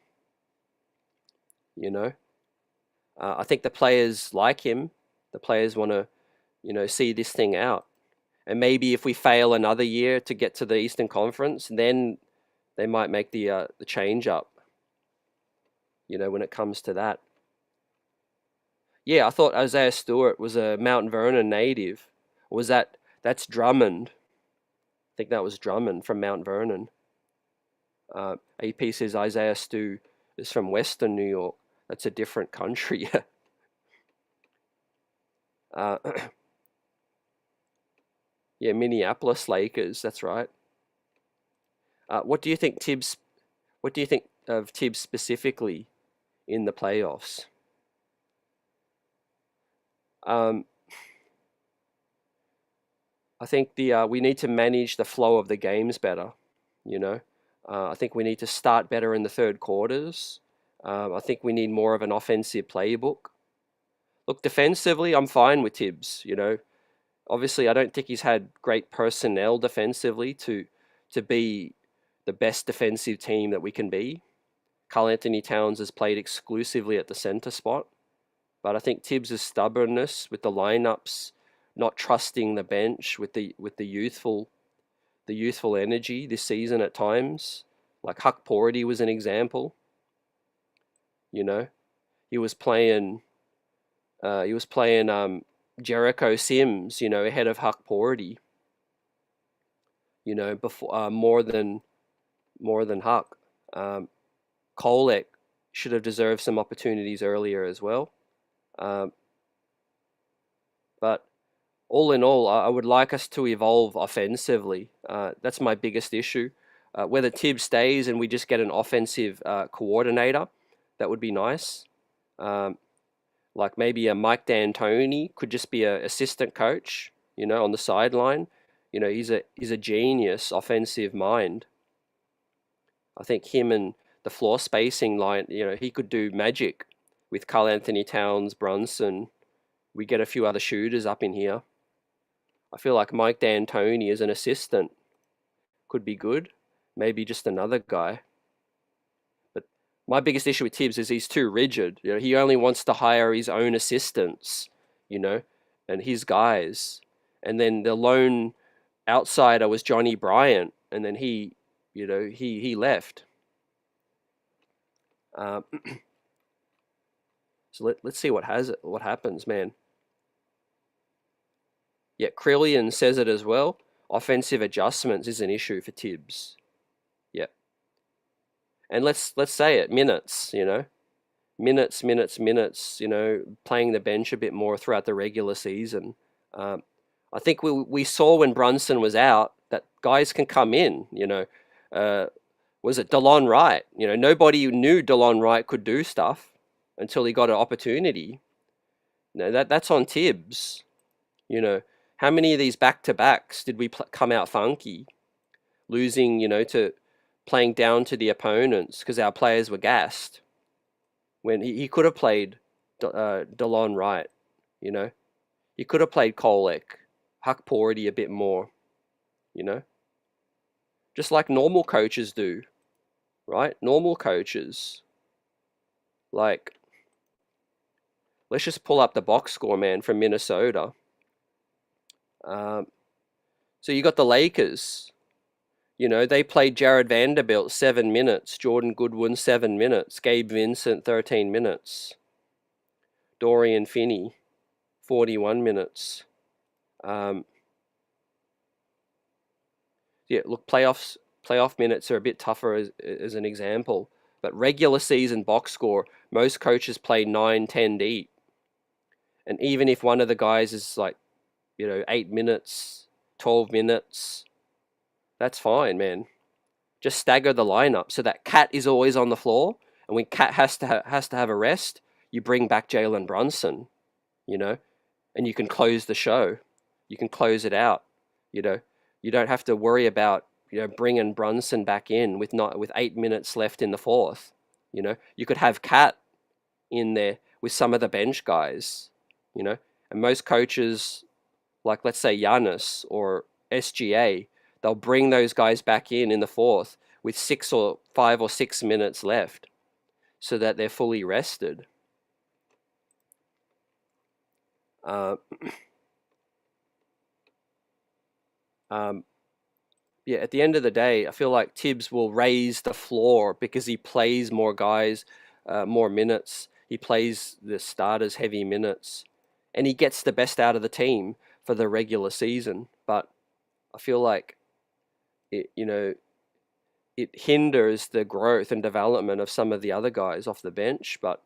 I think the players like him. The players want to, see this thing out. And maybe if we fail another year to get to the Eastern Conference, then they might make the change up. When it comes to that. Yeah, I thought Isaiah Stewart was a Mount Vernon native. Or was that's Drummond? I think that was Drummond from Mount Vernon. AP says Isaiah Stu is from Western New York. That's a different country. Yeah, Minneapolis Lakers. That's right. What do you think Tibbs? What do you think of Tibbs specifically in the playoffs? I think we need to manage the flow of the games better. I think we need to start better in the third quarters. I think we need more of an offensive playbook. Look, defensively, I'm fine with Tibbs. Obviously, I don't think he's had great personnel defensively to be the best defensive team that we can be. Karl Anthony Towns has played exclusively at the center spot, but I think Tibbs' stubbornness with the lineups, not trusting the bench with the youthful energy this season at times, like Huck Porty was an example. He was playing Jericho Sims, ahead of Huck Porty. Before more than Huck. Kolek should have deserved some opportunities earlier as well. But all in all, I would like us to evolve offensively. That's my biggest issue. Whether Tibbs stays and we just get an offensive coordinator, that would be nice. Like maybe a Mike D'Antoni could just be an assistant coach, on the sideline. He's a genius offensive mind. I think him and the floor spacing line, he could do magic with Karl Anthony Towns, Brunson. We get a few other shooters up in here. I feel like Mike D'Antoni as an assistant could be good. Maybe just another guy. But my biggest issue with Tibbs is he's too rigid. He only wants to hire his own assistants, and his guys. And then the lone outsider was Johnny Bryant, and then he left. So let's see what happens, man. Yeah, Krillian says it as well. Offensive adjustments is an issue for Tibbs. Yeah. And let's say it, minutes, minutes, playing the bench a bit more throughout the regular season. I think we saw when Brunson was out that guys can come in, was it DeLon Wright? Nobody knew DeLon Wright could do stuff until he got an opportunity. That's on Tibbs. How many of these back-to-backs did we come out funky, losing, to playing down to the opponents because our players were gassed when he could have played DeLon Wright, he could have played Kolek, Huck Porty a bit more, just like normal coaches do, right? Normal coaches, like, let's just pull up the box score, man, from Minnesota. So you got the Lakers. They played Jared Vanderbilt 7 minutes, Jordan Goodwin 7 minutes, Gabe Vincent 13 minutes, Dorian Finney 41 minutes. Yeah, look, playoff minutes are a bit tougher as an example, but regular season box score, most coaches play 9-10 deep, and even if one of the guys is like 8 minutes, 12 minutes, that's fine, man. Just stagger the lineup so that Cat is always on the floor, and when Cat has to have a rest, you bring back Jalen Brunson, and you can close the show. You can close it out. You don't have to worry about bringing Brunson back in with 8 minutes left in the fourth. You know, you could have Cat in there with some of the bench guys, you know, and most coaches, like let's say Giannis or SGA, they'll bring those guys back in the fourth with 5 or 6 minutes left so that they're fully rested. Yeah, at the end of the day, I feel like Tibbs will raise the floor because he plays more guys, more minutes. He plays the starters heavy minutes, and he gets the best out of the team for the regular season. But I feel like it hinders the growth and development of some of the other guys off the bench. But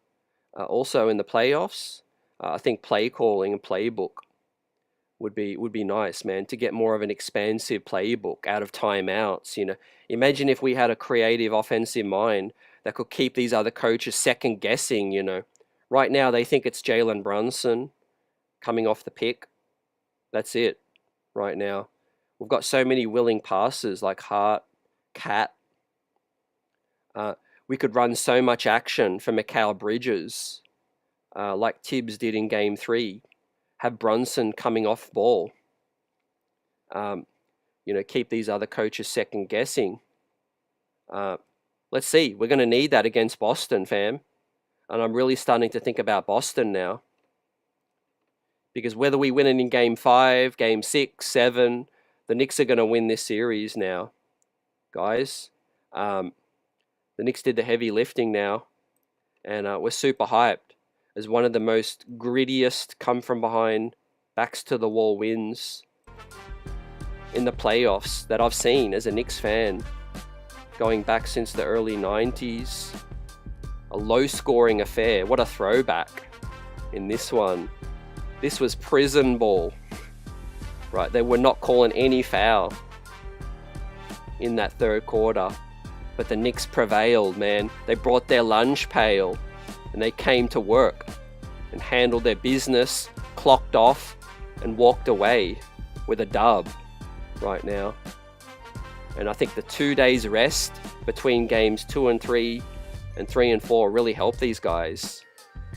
also in the playoffs, I think play calling and playbook would be nice, man, to get more of an expansive playbook out of timeouts. You know, imagine if we had a creative offensive mind that could keep these other coaches second guessing. You know, right now they think it's Jalen Brunson coming off the pick. That's it. Right now, we've got so many willing passes like Hart, Cat. We could run so much action for Mikal Bridges, like Tibbs did in Game 3. Have Brunson coming off ball. You know, keep these other coaches second guessing. Let's see. We're going to need that against Boston, fam. And I'm really starting to think about Boston now. Because whether we win it in Game 5, Game 6, 7, the Knicks are going to win this series now, guys. The Knicks did the heavy lifting now. And we're super hyped as one of the most grittiest come from behind, backs to the wall wins in the playoffs that I've seen as a Knicks fan, going back since the early 90s. A low scoring affair. What a throwback in this one. This was prison ball, right? They were not calling any foul in that third quarter, but the Knicks prevailed, man. They brought their lunch pail and they came to work and handled their business, clocked off, and walked away with a dub right now. And I think the 2 days rest between games 2 and 3 and 3 and 4 really helped these guys.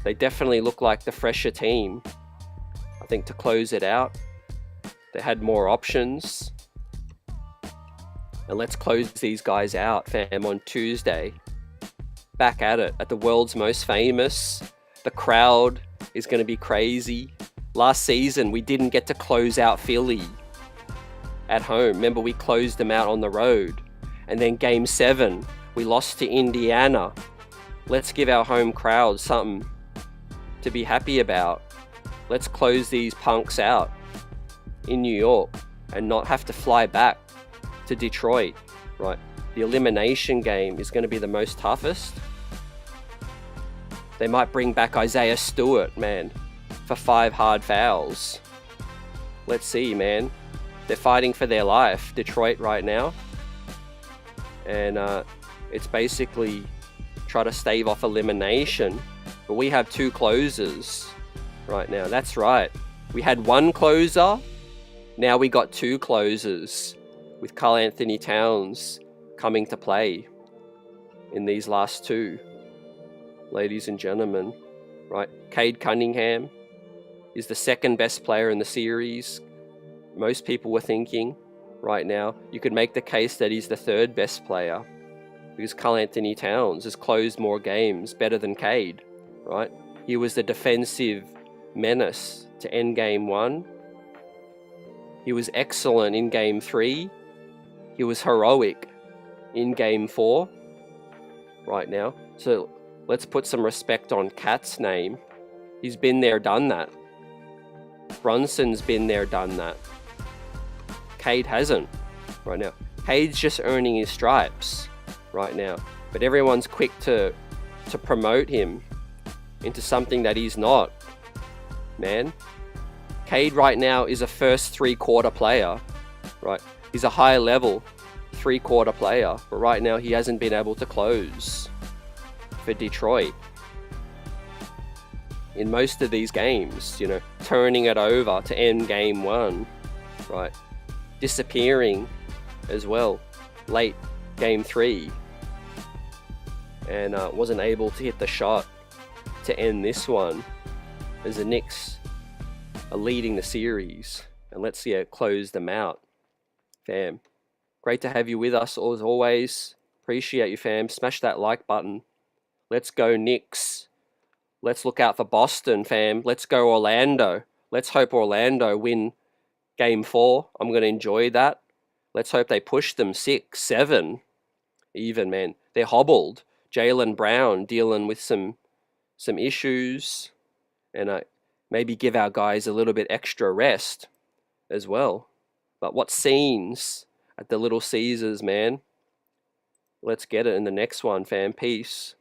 They definitely look like the fresher team. I think to close it out, they had more options. And let's close these guys out, fam, on Tuesday. Back at it, at the world's most famous. The crowd is going to be crazy. Last season, we didn't get to close out Philly at home. Remember, we closed them out on the road. And then Game 7, we lost to Indiana. Let's give our home crowd something to be happy about. Let's close these punks out in New York and not have to fly back to Detroit, right? The elimination game is going to be the most toughest. They might bring back Isaiah Stewart, man, for 5 hard fouls. Let's see, man. They're fighting for their life, Detroit, right now. And it's basically try to stave off elimination. But we have 2 closers right now. That's right. We had 1 closer. Now we got 2 closers with Karl Anthony Towns coming to play in these last 2. Ladies and gentlemen, right? Cade Cunningham is the second best player in the series. Most people were thinking right now. You could make the case that he's the 3rd best player because Karl Anthony Towns has closed more games better than Cade, right? He was the defensive menace to end Game 1. He was excellent in Game 3. He was heroic in Game 4 right now. So let's put some respect on Cat's name. He's been there, done that. Brunson's been there, done that. Cade hasn't right now. Cade's just earning his stripes right now. But everyone's quick to promote him into something that he's not, man. Cade right now is a first 3-quarter player, right? He's a high level 3-quarter player, but right now he hasn't been able to close for Detroit in most of these games, you know, turning it over to end Game 1, right? Disappearing as well late Game 3. and wasn't able to hit the shot to end this one, as the Knicks are leading the series. And let's see it close them out. Fam, great to have you with us as always. Appreciate you, fam. Smash that like button. Let's go Knicks. Let's look out for Boston, fam. Let's go Orlando. Let's hope Orlando win Game 4. I'm going to enjoy that. Let's hope they push them 6, 7 even, man. They're hobbled. Jaylen Brown dealing with some issues. And maybe give our guys a little bit extra rest as well. But what scenes at the Little Caesars, man. Let's get it in the next one, fam. Peace.